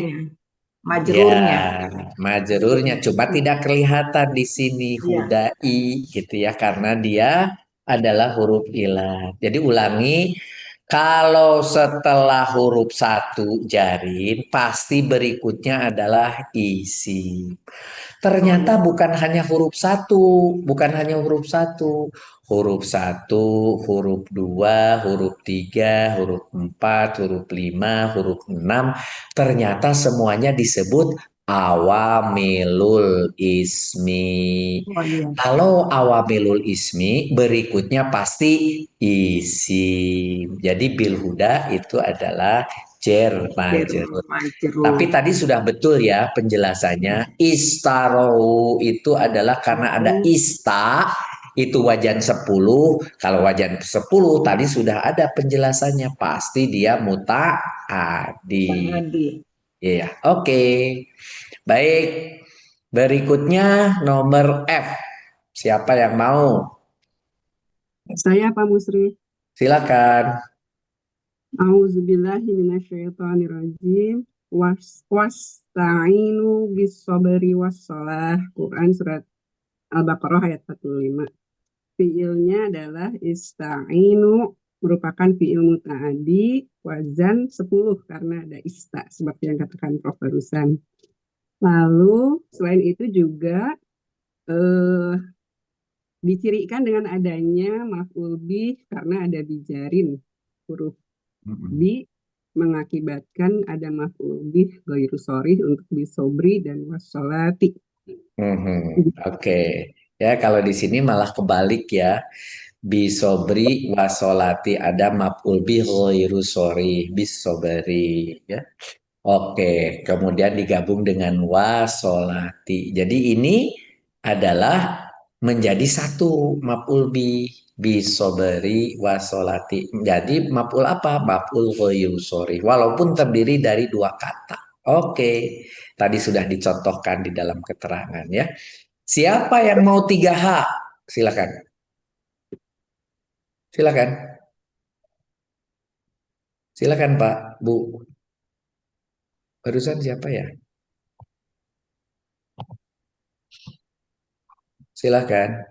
majrurnya. Ya, majrurnya. Cuma tidak kelihatan di sini hudai gitu ya, karena dia adalah huruf ilat. Jadi ulangi, kalau setelah huruf satu jarin pasti berikutnya adalah isim. Ternyata bukan hanya huruf satu, bukan hanya huruf satu. Huruf satu, huruf dua, huruf tiga, huruf empat, huruf lima, huruf enam. Ternyata semuanya disebut awamilul ismi. Kalau awamilul ismi berikutnya pasti isim. Jadi bil huda itu adalah majrur. Tapi tadi sudah betul ya penjelasannya. Istarau itu adalah karena ada ista, itu wajan 10. Kalau wajan 10 tadi sudah ada penjelasannya. Pasti dia mutaadi. Iya, oke. Baik. Berikutnya nomor F. Siapa yang mau? Saya Pak Musri. Silakan. Auzubillahi minasyaitonirrajim. Wasta'inu bis-sabri was-shalah. Quran surat Al-Baqarah ayat 45. Fiilnya adalah ista'inu, merupakan fiil muta'adi, wazan 10 karena ada ista seperti yang katakan Prof barusan. Lalu selain itu juga dicirikan dengan adanya maf'ul bih karena ada bijarin. huruf bi mengakibatkan ada maf'ul bih ghairu sharih untuk bisobri dan wassolati. Oke. Ya, kalau di sini malah kebalik ya. Bisobri wasolati ada maf'ul bih ghairu sharih bisobri ya. Oke, kemudian digabung dengan wasolati. Jadi ini adalah menjadi satu maf'ul bisobri wasolati. Jadi maf'ul apa? Maf'ul ghairu sharih. Walaupun terdiri dari dua kata. Oke, tadi sudah dicontohkan di dalam keterangan ya. Siapa yang mau 3H? Silakan. Silakan. Silakan Pak, Bu. Barusan siapa ya? Silakan.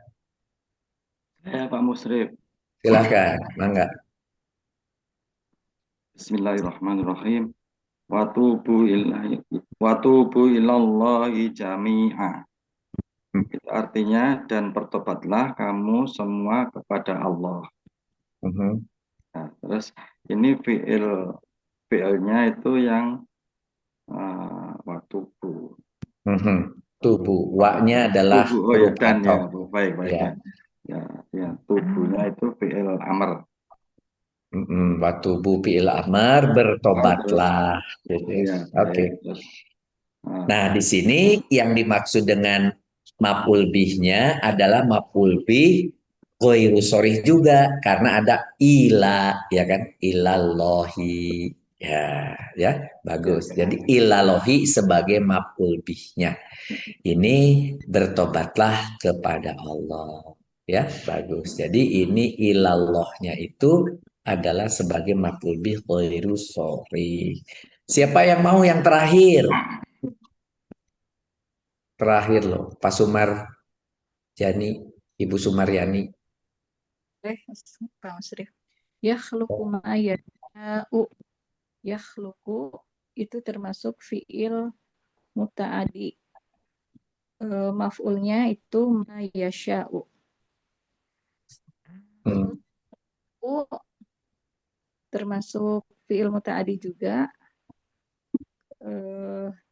Pak Musrif. Silakan, mangga. Bismillahirrahmanirrahim. Watubu ilallahi jami'a. Itu artinya dan bertobatlah kamu semua kepada Allah. Nah, terus ini fi'ilnya itu yang watubu. Tubuh. Wa-nya adalah Tubuh, ya, huruf dan ya, atop. baik Ya. Ya, tubuhnya itu fi'il amr. Watubu fi'il amar, bertobatlah. Ya, Oke. terus, Nah, di sini yang dimaksud dengan maf'ul bihnya adalah maf'ul bih ghairu sharih juga karena ada ila, ya kan? Ilallahi. Ya, bagus. Jadi ilallahi sebagai maf'ul bihnya. Ini bertobatlah kepada Allah. Ya, bagus. Jadi ini ilallahnya itu adalah sebagai maf'ul bih ghairu sharih. Siapa yang mau yang terakhir? Terakhir loh, Pak Sumar Jani, Ibu Sumaryani. Pak Musrif. Yakhluqu ma yasha'u. Yakhluqu itu termasuk fi'il muta'adi. Maf'ulnya itu ma yasha'u. Termasuk fi'il muta'adi juga.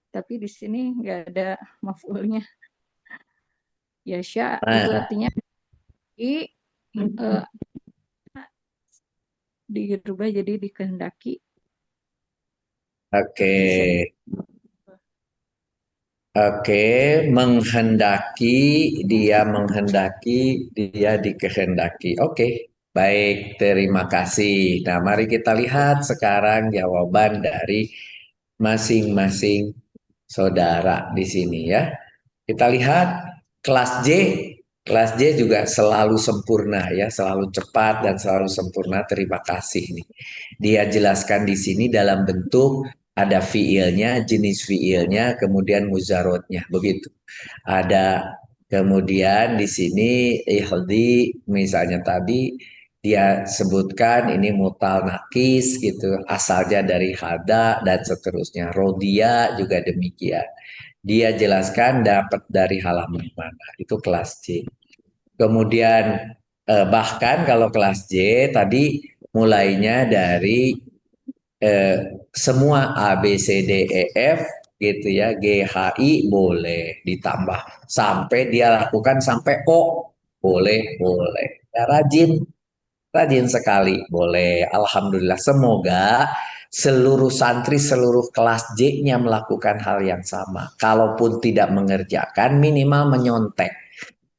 Tapi di sini nggak ada maf'ulnya. Yasha itu artinya dirubah jadi dikehendaki. Oke, menghendaki, dia dikehendaki. Oke, baik, terima kasih. Nah, mari kita lihat sekarang jawaban dari masing-masing saudara di sini ya. Kita lihat kelas J juga selalu sempurna ya, selalu cepat dan selalu sempurna. Terima kasih nih. Dia jelaskan di sini dalam bentuk ada fiilnya, jenis fiilnya, kemudian muzarotnya, begitu. Ada kemudian di sini ihdi misalnya tadi dia sebutkan ini mutal nakis gitu, asalnya dari hada dan seterusnya. Rodia juga demikian. Dia jelaskan dapat dari halaman mana. Itu kelas C. Kemudian bahkan kalau kelas J tadi mulainya dari semua A, B, C, D, E, F gitu ya. G, H, I boleh ditambah. Sampai dia lakukan sampai O. Boleh. Ya, rajin sekali. Boleh. Alhamdulillah. Semoga seluruh santri, seluruh kelas J-nya melakukan hal yang sama. Kalaupun tidak mengerjakan, minimal menyontek.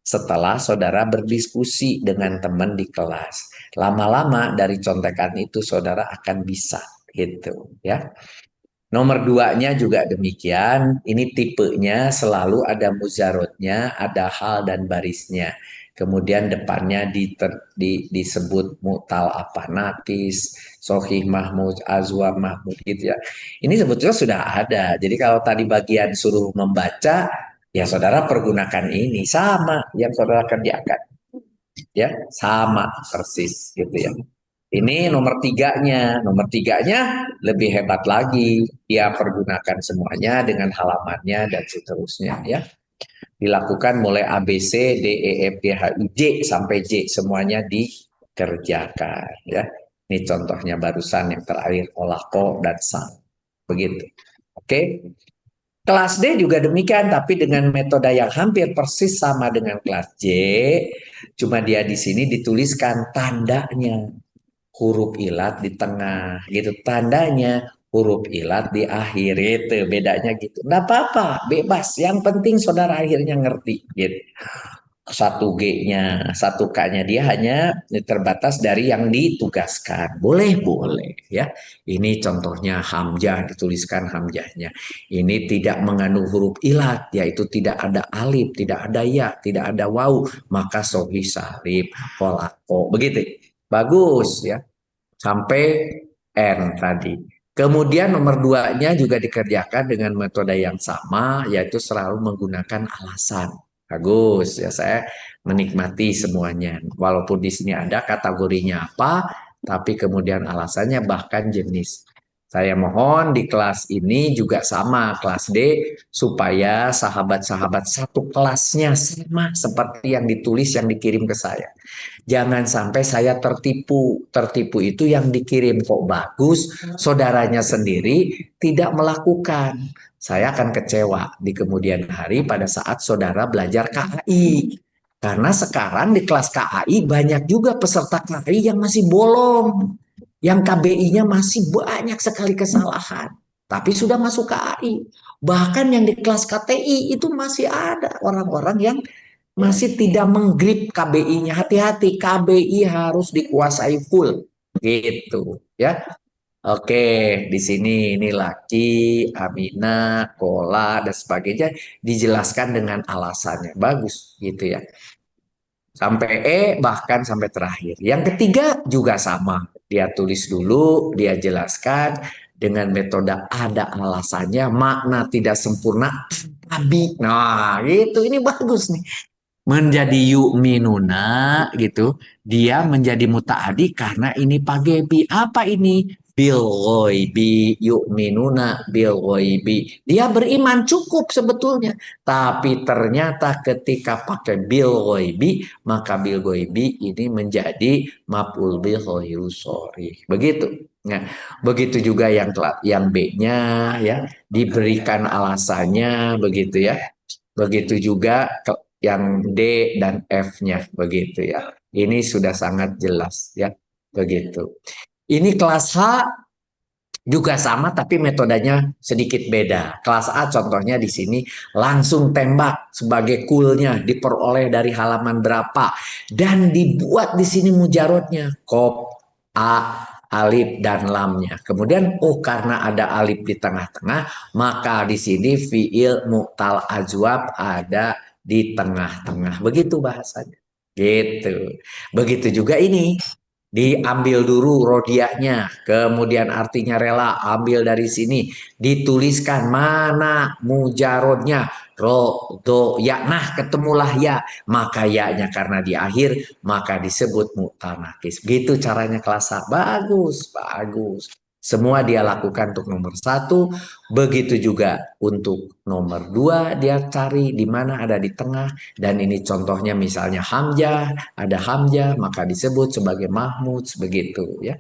Setelah saudara berdiskusi dengan teman di kelas. Lama-lama dari contekan itu saudara akan bisa. Gitu ya. Nomor 2-nya juga demikian. Ini tipenya selalu ada muzarotnya, ada hal dan barisnya. Kemudian depannya disebut mutal apa nakis, sohih mahmud, azwa mahmud gitu ya. Ini sebetulnya sudah ada. Jadi kalau tadi bagian suruh membaca, ya saudara pergunakan ini sama yang saudara kerjakan. Ya, sama persis gitu ya. Ini nomor 3-nya. Nomor 3-nya lebih hebat lagi. Dia pergunakan semuanya dengan halamannya dan seterusnya ya. Dilakukan mulai A, B, C, D, E, F, G, H, I, J sampai J semuanya dikerjakan ya. Ini contohnya barusan yang terakhir, kolako dan sal. Begitu. Oke. Kelas D juga demikian, tapi dengan metode yang hampir persis sama dengan kelas J. Cuma dia di sini dituliskan tandanya. Huruf ilat di tengah gitu, tandanya huruf ilat di akhir, itu bedanya gitu. Nggak apa-apa, bebas, yang penting saudara akhirnya ngerti gitu. Satu G-nya, satu K-nya dia hanya terbatas dari yang ditugaskan. Boleh ya. Ini contohnya hamzah, dituliskan hamzahnya. Ini tidak mengandung huruf ilat, yaitu tidak ada alif, tidak ada ya, tidak ada waw, maka sahih salim, kolako. Begitu. Bagus ya. Sampai N tadi. Kemudian nomor 2-nya juga dikerjakan dengan metode yang sama, yaitu selalu menggunakan alasan. Bagus ya, saya menikmati semuanya. Walaupun di sini ada kategorinya apa, tapi kemudian alasannya bahkan jenis. Saya mohon di kelas ini juga sama, kelas D, supaya sahabat-sahabat satu kelasnya sama seperti yang ditulis yang dikirim ke saya. Jangan sampai saya tertipu. Tertipu itu yang dikirim kok bagus, saudaranya sendiri tidak melakukan. Saya akan kecewa di kemudian hari pada saat saudara belajar KAI. Karena sekarang di kelas KAI banyak juga peserta KAI yang masih bolong. Yang KBI-nya masih banyak sekali kesalahan. Tapi sudah masuk KAI. Bahkan yang di kelas KTI itu masih ada orang-orang yang masih tidak menggrip KBI-nya. Hati-hati, KBI harus dikuasai full. Gitu ya. Oke, di sini ini Laki, Amina, Kola dan sebagainya dijelaskan dengan alasannya. Bagus gitu ya. Sampai E bahkan sampai terakhir. Yang ketiga juga sama. Dia tulis dulu, dia jelaskan dengan metode ada alasannya, makna tidak sempurna tapi. Nah, gitu ini bagus nih. Menjadi yu'minuna gitu, dia menjadi mutaadi karena ini pagebi. Apa ini? Bil ghoibi, yu'minuna bil ghoibi. Dia beriman cukup sebetulnya, tapi ternyata ketika pakai bil ghoibi, maka bil ghoibi ini menjadi maf'ul bil ghairu sharih. Begitu. Nah, begitu juga yang B-nya ya, diberikan alasannya begitu ya. Begitu juga yang D dan F-nya begitu ya. Ini sudah sangat jelas ya, begitu. Ini kelas H juga sama tapi metodenya sedikit beda. Kelas A contohnya di sini langsung tembak sebagai kulnya diperoleh dari halaman berapa dan dibuat di sini mujarodnya kop A alif dan lamnya. Kemudian karena ada alif di tengah-tengah maka di sini fiil mu'tal ajwab ada di tengah-tengah. Begitu bahasanya. Gitu. Begitu juga ini. Diambil dulu rodiahnya, kemudian artinya rela, ambil dari sini, dituliskan mana mujarodnya, ro, do, ya, nah ketemulah ya, maka ya-nya karena di akhir, maka disebut mu'tal nakis. Begitu caranya kelas A. Bagus, bagus. Semua dia lakukan untuk nomor 1, begitu juga untuk nomor 2 dia cari di mana ada di tengah, dan ini contohnya misalnya hamzah, ada hamzah maka disebut sebagai mahmud, begitu ya.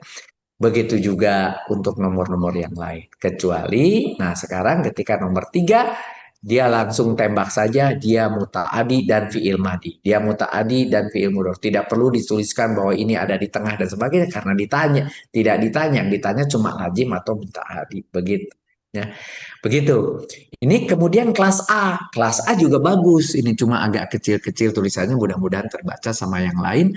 Begitu juga untuk nomor-nomor yang lain. Kecuali, nah sekarang ketika nomor 3 dia langsung tembak saja, dia muta'adi dan fi'il madi. Dia muta'adi dan fi'il mudhari. Tidak perlu dituliskan bahwa ini ada di tengah dan sebagainya karena ditanya. Tidak ditanya, yang ditanya cuma lazim atau muta'adi. Begitu. Ya. Begitu. Ini kemudian kelas A. Kelas A juga bagus. Ini cuma agak kecil-kecil tulisannya, mudah-mudahan terbaca sama yang lain.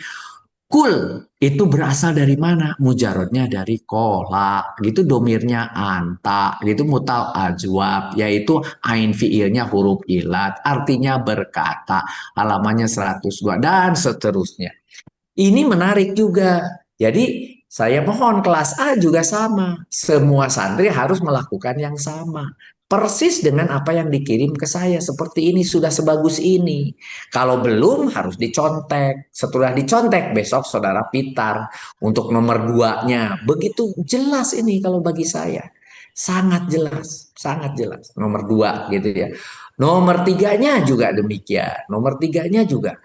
Kul itu berasal dari mana? Mujarodnya dari kola, gitu domirnya anta, gitu mutal ajwab, yaitu ain fiilnya huruf ilat, artinya berkata, halamannya 102 dan seterusnya. Ini menarik juga. Jadi saya mohon kelas A juga sama. Semua santri harus melakukan yang sama. Persis dengan apa yang dikirim ke saya. Seperti ini, sudah sebagus ini. Kalau belum harus dicontek. Setelah dicontek besok saudara pitar. Untuk nomor 2-nya. Begitu jelas ini kalau bagi saya. Sangat jelas. Sangat jelas. Nomor 2 gitu ya. Nomor 3-nya juga demikian. Nomor 3-nya juga.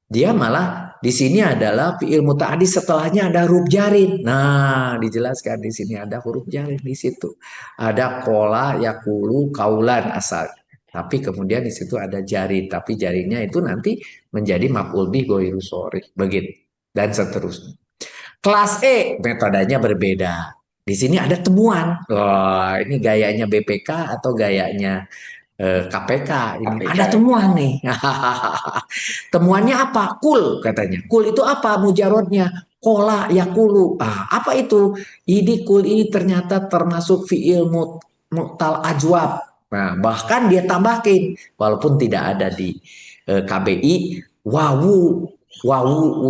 Dia malah di sini adalah fiil mutaaddi setelahnya ada huruf jarin. Nah, dijelaskan di sini ada huruf jarin di situ. Ada kola, yakulu, kaulan asal. Tapi kemudian di situ ada jarin. Tapi jarinnya itu nanti menjadi maf'ul bih ghairu sharih. Begitu. Dan seterusnya. Kelas E metodenya berbeda. Di sini ada temuan. Wah, ini gayanya BPK atau gayanya KPK. Ini KPK ada ya. temuan nih. Temuannya apa? Kul katanya. Kul itu apa mujarodnya? Kola yakulu. Apa itu? Ini kul ini ternyata termasuk fiil mu'tal ajwab. Nah, bahkan dia tambahin walaupun tidak ada di KBI wawu. Wawu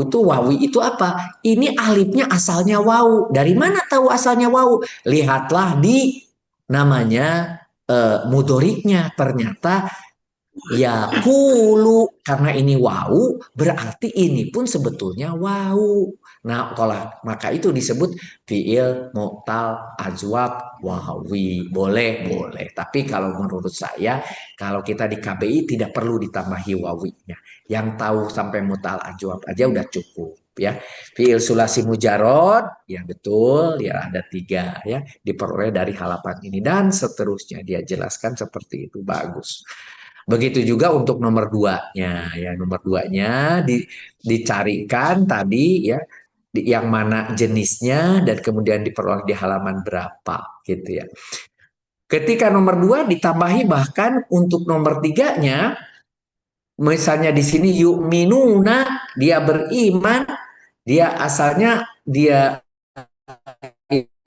itu apa? Ini alifnya asalnya wawu. Dari mana tahu asalnya wawu? Lihatlah di namanya mudoriknya. Ternyata ya kulu, karena ini wawu berarti ini pun sebetulnya wawu. Nah, kalau maka itu disebut fiil mu'tal ajwab wawi. Boleh. Tapi kalau menurut saya kalau kita di KBI tidak perlu ditambahi wawinya. Yang tahu sampai mu'tal ajwab aja udah cukup ya. Fiil sulasi mujarod ya betul ya ada 3 ya diperoleh dari halaman ini dan seterusnya dia jelaskan seperti itu bagus. Begitu juga untuk nomor 2-nya ya nomor 2-nya dicarikan tadi ya yang mana jenisnya dan kemudian diperoleh di halaman berapa gitu ya. Ketika nomor 2 ditambahi bahkan untuk nomor 3-nya misalnya di sini yu'minuna dia beriman dia asalnya dia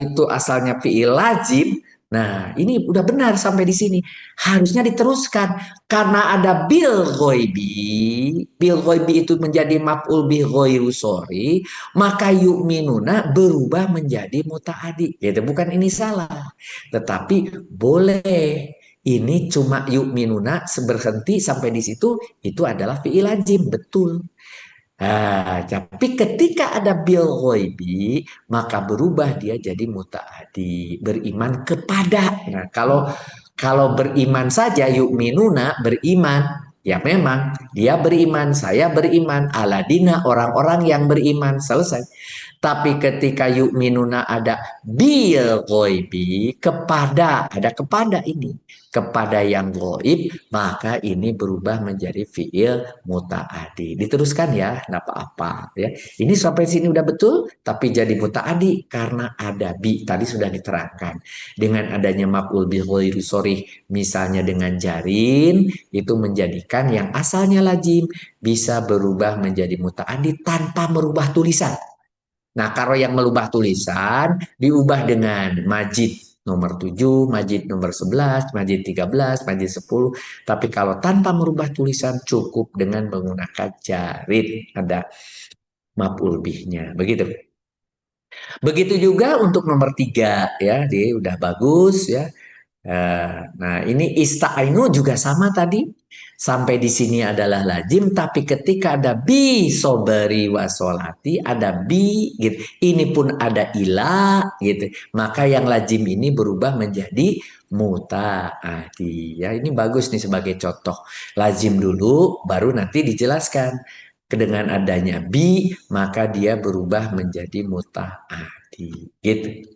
itu asalnya fi'il lazim. Nah, ini udah benar sampai di sini. Harusnya diteruskan karena ada bil ghaibi. Bil ghaibi itu menjadi maf'ul bih ghairu sharih, maka yu'minuna berubah menjadi mutaaddi. Gitu, bukan ini salah. Tetapi boleh. Ini cuma yu'minuna berhenti sampai di situ itu adalah fi'il lazim, betul. Tapi ketika ada bil ghaibi maka berubah dia jadi mutaaddi beriman kepada. Nah, kalau beriman saja yu'minuna beriman ya memang dia beriman saya beriman aladina orang-orang yang beriman selesai. Tapi ketika yu'minuna ada bil ghaibi kepada ada kepada ini kepada yang ghaib maka ini berubah menjadi fiil mutaaddi. Diteruskan ya, enggak apa-apa ya. Ini sampai sini udah betul tapi jadi mutaaddi karena ada bi tadi sudah diterangkan. Dengan adanya maf'ul bih ghairu sharih misalnya dengan jarin itu menjadikan yang asalnya lazim bisa berubah menjadi mutaaddi tanpa merubah tulisan. Nah, kalau yang merubah tulisan diubah dengan majid nomor 7, majid nomor 11, majid 13, majid 10. Tapi kalau tanpa merubah tulisan cukup dengan menggunakan jarin. Ada maf'ul bihnya. Begitu. Begitu juga untuk nomor 3 ya, dia udah bagus ya. Nah, ini ista'inu juga sama tadi. Sampai di sini adalah lazim, tapi ketika ada bi sobari wasolati, ada bi gitu. Ini pun ada ila gitu. Maka yang lazim ini berubah menjadi mutaaddi. Ya, ini bagus nih sebagai contoh. Lazim dulu, baru nanti dijelaskan. Dengan adanya bi, maka dia berubah menjadi mutaaddi. Gitu.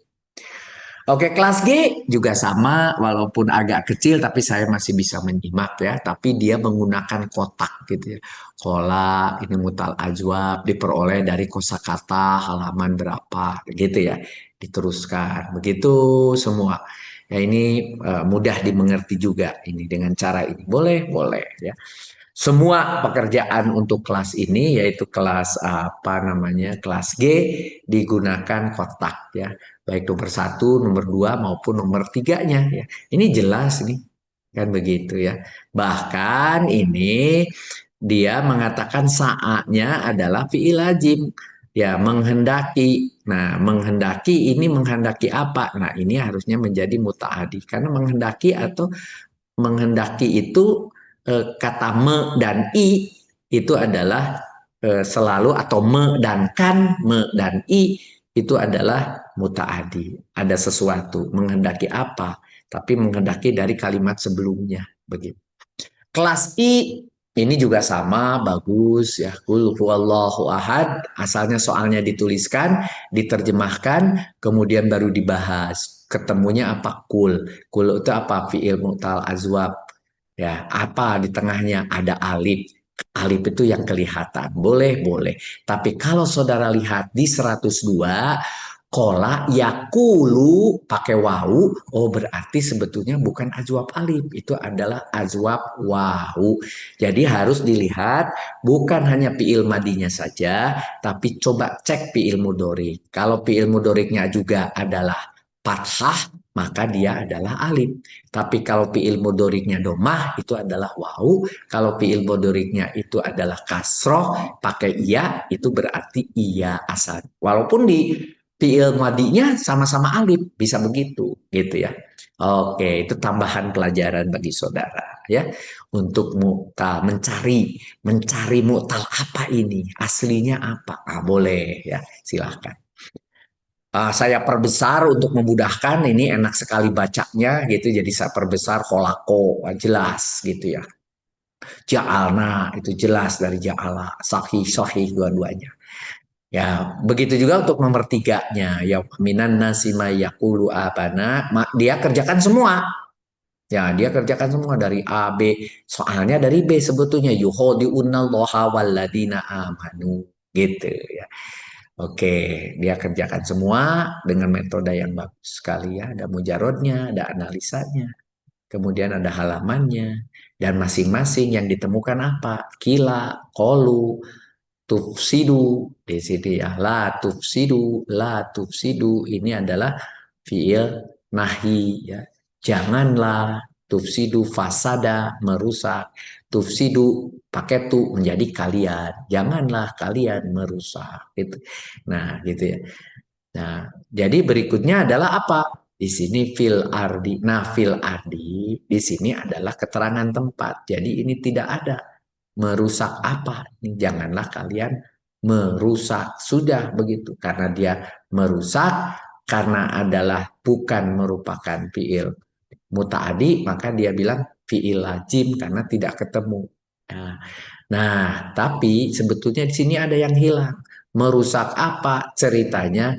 Oke, kelas G juga sama, walaupun agak kecil, tapi saya masih bisa menyimak ya. Tapi dia menggunakan kotak gitu ya. Kola, ini mutal ajwab, diperoleh dari kosakata halaman berapa, gitu ya. Diteruskan, begitu semua. Ya ini mudah dimengerti juga ini dengan cara ini. Boleh ya. Semua pekerjaan untuk kelas ini yaitu kelas kelas G digunakan kotak ya. Baik nomor 1, nomor 2 maupun nomor 3-nya ya. Ini jelas nih. Kan begitu ya. Bahkan ini dia mengatakan saatnya adalah fi'il lazim. Ya, menghendaki. Nah, menghendaki ini menghendaki apa? Nah, ini harusnya menjadi mutaaddi karena menghendaki atau menghendaki itu kata me dan i itu adalah selalu atau me dan kan, me dan i itu adalah mutaaddi. Ada sesuatu menghendaki apa, tapi menghendaki dari kalimat sebelumnya begitu. Kelas I Ini juga sama, bagus ya. Qul huwallahu ahad, asalnya soalnya dituliskan, diterjemahkan, kemudian baru dibahas. Ketemunya apa? Kul. Kul itu apa? Fi'il mu'tal azwab. Ya, apa di tengahnya ada alif. Alif itu yang kelihatan. Boleh, boleh. Tapi kalau saudara lihat di 102, kola yakulu pakai wawu, oh berarti sebetulnya bukan ajwab alif, itu adalah ajwab wawu. Jadi harus dilihat bukan hanya fiil madinya saja, tapi coba cek fiil mudhari. Kalau fiil mudhari'nya juga adalah fathah, maka dia adalah alif. Tapi kalau fiil mudhari'nya domah, itu adalah wawu. Kalau fiil mudhari'nya itu adalah kasroh, pakai iya, itu berarti iya asal. Walaupun di fiil madinya sama-sama alif, bisa begitu, gitu ya. Oke, itu tambahan pelajaran bagi saudara ya. Untuk mu'tal, mencari mu'tal apa ini, aslinya apa? Ah, boleh ya, silahkan. Saya perbesar untuk memudahkan, ini enak sekali bacanya gitu, jadi saya perbesar kolako, jelas gitu ya. Ja'alna itu jelas dari ja'ala, sahih sahih dua-duanya. Ya, begitu juga untuk nomor 3-nya. Ya, minan nasi may yaqulu abana, dia kerjakan semua. Ya, dia kerjakan semua dari A, B. Soalnya dari B sebetulnya yukhadi'unallaha walladina amanu. Gitu ya. Oke, dia kerjakan semua dengan metode yang bagus sekali ya. Ada mujarodnya, ada analisanya. Kemudian ada halamannya. Dan masing-masing yang ditemukan apa? Kila, kolu, tufsidu di sini ya, la tufsidu ini adalah fiil nahi ya, janganlah. Tufsidu fasada, merusak. Tufsidu pakai tu menjadi kalian, janganlah kalian merusak gitu. Nah gitu ya. Nah jadi berikutnya adalah apa di sini? Fil ardi. Nah fil ardi di sini adalah keterangan tempat, jadi ini tidak ada merusak apa? Janganlah kalian merusak. Sudah begitu. Karena dia merusak, karena adalah bukan merupakan fiil mutaadi, maka dia bilang fiil lazim karena tidak ketemu. Nah, tapi sebetulnya di sini ada yang hilang. Merusak apa? Ceritanya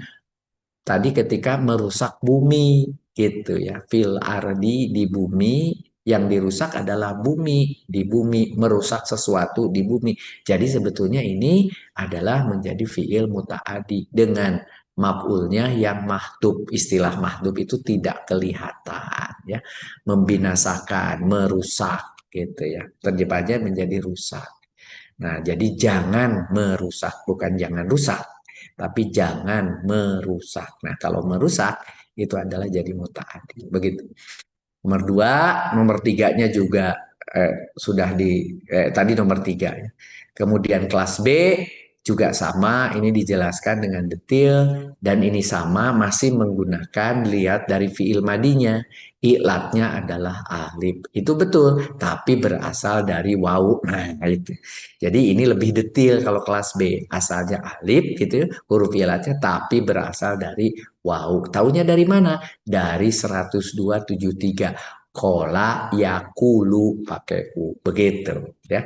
tadi ketika merusak bumi gitu ya. Fil ardi di bumi, yang dirusak adalah bumi, di bumi, merusak sesuatu di bumi. Jadi sebetulnya ini adalah menjadi fiil mutaadi dengan maf'ulnya yang mahdhuf. Istilah mahdhuf itu tidak kelihatan ya. Membinasakan, merusak gitu ya. Terjemahnya menjadi rusak. Nah, jadi jangan merusak, bukan jangan rusak, tapi jangan merusak. Nah, kalau merusak itu adalah jadi mutaadi. Begitu. Nomor 2, nomor 3-nya juga sudah tadi nomor 3 ya. Kemudian kelas B juga sama, ini dijelaskan dengan detail dan ini sama masih menggunakan, lihat dari fiil madinya, i'latnya adalah alif. Itu betul, tapi berasal dari wawu. Nah, itu. Jadi ini lebih detail kalau kelas B, asalnya alif gitu, huruf i'latnya tapi berasal dari wawu. Taunya dari mana? Dari 102.73. Kola yakulu pakai u. Begitu ya.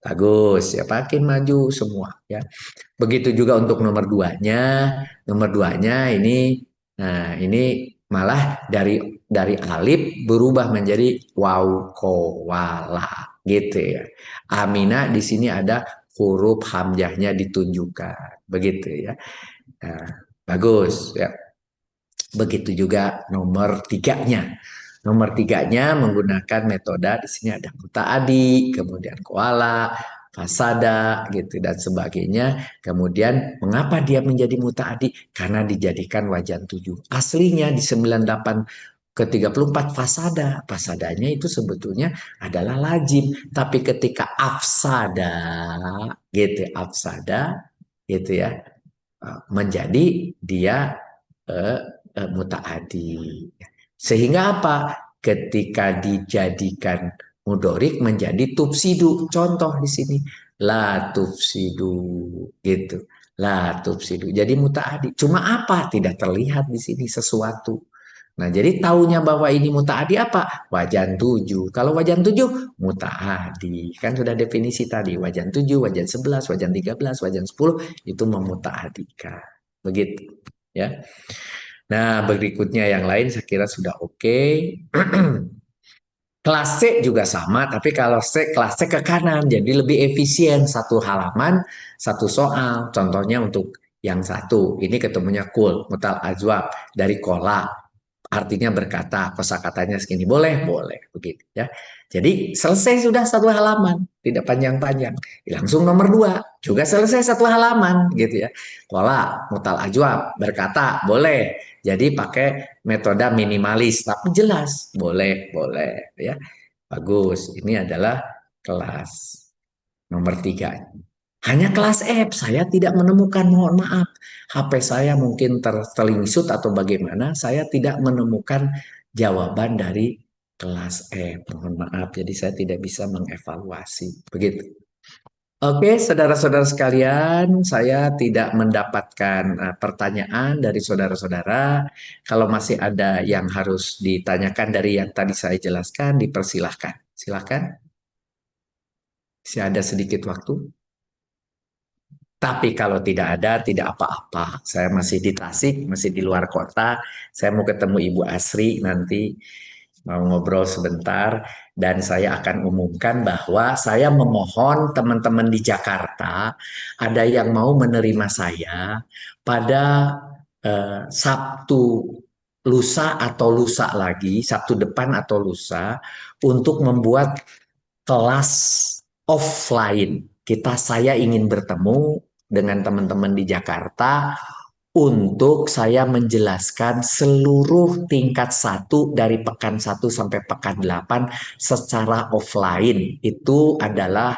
Bagus ya, makin maju semua ya. Begitu juga untuk nomor 2-nya. Nomor 2-nya ini, nah ini malah dari alif berubah menjadi waw kowala gitu ya. Amina di sini ada huruf hamzahnya ditunjukkan begitu ya. Nah, bagus ya. Begitu juga nomor 3-nya. Nomor 3-nya menggunakan metode, di sini ada mutaadi, kemudian koala, fasada, gitu dan sebagainya. Kemudian mengapa dia menjadi mutaadi? Karena dijadikan wajan 7. Aslinya di 98 ke 34 fasada. Fasadanya itu sebetulnya adalah lazim. Tapi ketika afsada, gitu ya, menjadi dia mutaadi. Sehingga apa? Ketika dijadikan mudorik menjadi tufsidu. Contoh di sini, la tufsidu gitu. La tufsidu. Jadi mutaadi. Cuma apa? Tidak terlihat di sini sesuatu. Nah, jadi taunya bahwa ini mutaadi apa? Wajan 7. Kalau wajan 7, mutaadi. Kan sudah definisi tadi. Wajan 7, wajan 11, wajan 13, wajan 10, itu memutaadikan. Begitu. Ya. Nah, berikutnya yang lain saya kira sudah oke. Kelas C juga sama, tapi kalau kelas C ke kanan, jadi lebih efisien. Satu halaman, satu soal. Contohnya untuk yang satu, ini ketemunya kul, mutal ajwab, dari kola. Artinya berkata, kosakatanya segini. Boleh, boleh. Begitu ya. Jadi selesai sudah satu halaman, tidak panjang-panjang. Langsung nomor 2, juga selesai satu halaman gitu ya. Kola, mutal ajwab, berkata, boleh. Jadi pakai metode minimalis, tapi jelas. Boleh, boleh ya. Bagus. Ini adalah kelas nomor 3. Hanya kelas F, saya tidak menemukan, mohon maaf. HP saya mungkin tertelingsut atau bagaimana, saya tidak menemukan jawaban dari kelas F. Mohon maaf, jadi saya tidak bisa mengevaluasi. Begitu. Oke, saudara-saudara sekalian, saya tidak mendapatkan pertanyaan dari saudara-saudara. Kalau masih ada yang harus ditanyakan dari yang tadi saya jelaskan, dipersilahkan. Silahkan. Masih ada sedikit waktu. Tapi kalau tidak ada, tidak apa-apa. Saya masih di Tasik, masih di luar kota. Saya mau ketemu Ibu Asri nanti, mau ngobrol sebentar. Dan saya akan umumkan bahwa saya memohon teman-teman di Jakarta, ada yang mau menerima saya pada Sabtu lusa atau lusa lagi, Sabtu depan atau lusa, untuk membuat kelas offline. Saya ingin bertemu dengan teman-teman di Jakarta untuk saya menjelaskan seluruh tingkat 1 dari pekan 1 sampai pekan 8 secara offline. Itu adalah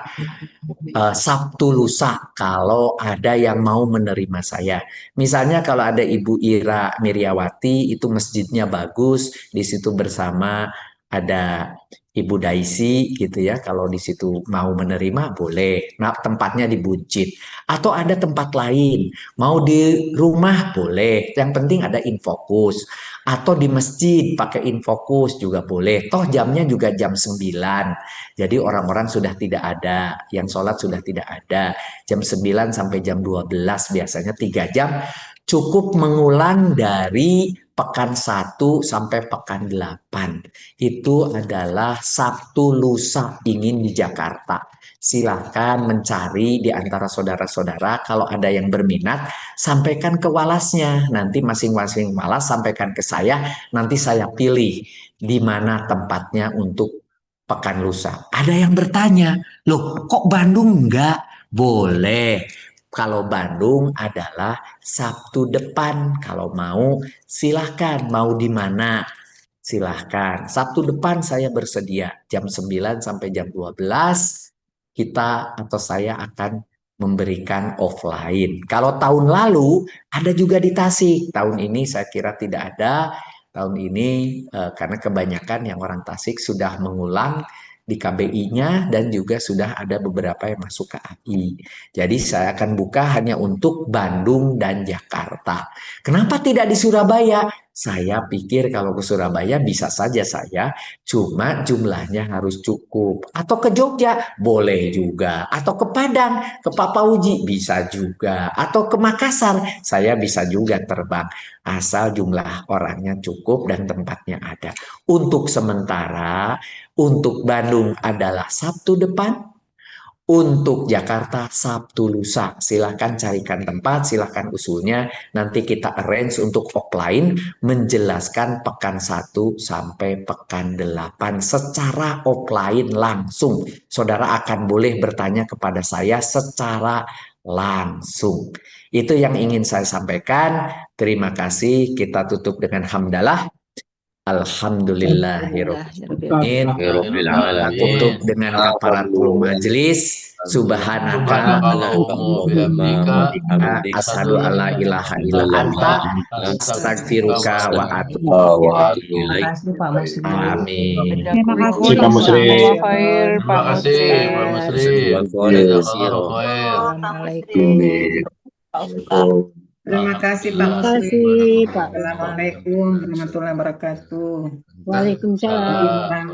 Sabtu lusa kalau ada yang mau menerima saya. Misalnya kalau ada Ibu Ira Miryawati, itu masjidnya bagus, di situ bersama ada Ibu Daisy gitu ya, kalau di situ mau menerima boleh. Nah, tempatnya di Buncit. Atau ada tempat lain, mau di rumah boleh. Yang penting ada Infokus. Atau di masjid pakai Infokus juga boleh. Toh jamnya juga jam 9. Jadi orang-orang sudah tidak ada, yang sholat sudah tidak ada. Jam 9 sampai jam 12 biasanya 3 jam. Cukup mengulang dari pekan 1 sampai pekan 8. Itu adalah Sabtu lusa ingin di Jakarta. Silahkan mencari di antara saudara-saudara. Kalau ada yang berminat, sampaikan ke walasnya. Nanti masing-masing walas sampaikan ke saya. Nanti saya pilih di mana tempatnya untuk pekan lusa. Ada yang bertanya, loh kok Bandung enggak? Boleh. Kalau Bandung adalah Sabtu depan. Kalau mau silahkan. Mau di mana? Silahkan. Sabtu depan saya bersedia. Jam 9 sampai jam 12 kita atau saya akan memberikan offline. Kalau tahun lalu ada juga di Tasik. Tahun ini saya kira tidak ada. Tahun ini karena kebanyakan yang orang Tasik sudah mengulang di KBI-nya dan juga sudah ada beberapa yang masuk ke AI. Jadi saya akan buka hanya untuk Bandung dan Jakarta. Kenapa tidak di Surabaya? Saya pikir kalau ke Surabaya bisa saja saya, cuma jumlahnya harus cukup. Atau ke Jogja boleh juga. Atau ke Padang, ke Papauji bisa juga. Atau ke Makassar, saya bisa juga terbang. Asal jumlah orangnya cukup dan tempatnya ada. Untuk sementara, untuk Bandung adalah Sabtu depan, untuk Jakarta Sabtu lusa. Silahkan carikan tempat, silahkan usulnya. Nanti kita arrange untuk offline menjelaskan pekan 1 sampai pekan 8 secara offline langsung. Saudara akan boleh bertanya kepada saya secara langsung. Itu yang ingin saya sampaikan. Terima kasih. Kita tutup dengan hamdalah. Alhamdulillahirrahmanirrahim. Kita tutup dengan kafaratul majelis. Subhanaka asyhadu alla ilaha illa anta astaghfiruka wa atubu ilaik. Amin. Terima kasih Terima kasih Pak Musri. Terima kasih Pak Musri. Jazakallahu khair. Assalamualaikum. Terima kasih Pak Terima Muslim. kasih Pak Ustaz. Assalamualaikum warahmatullahi wabarakatuh. Waalaikumsalam.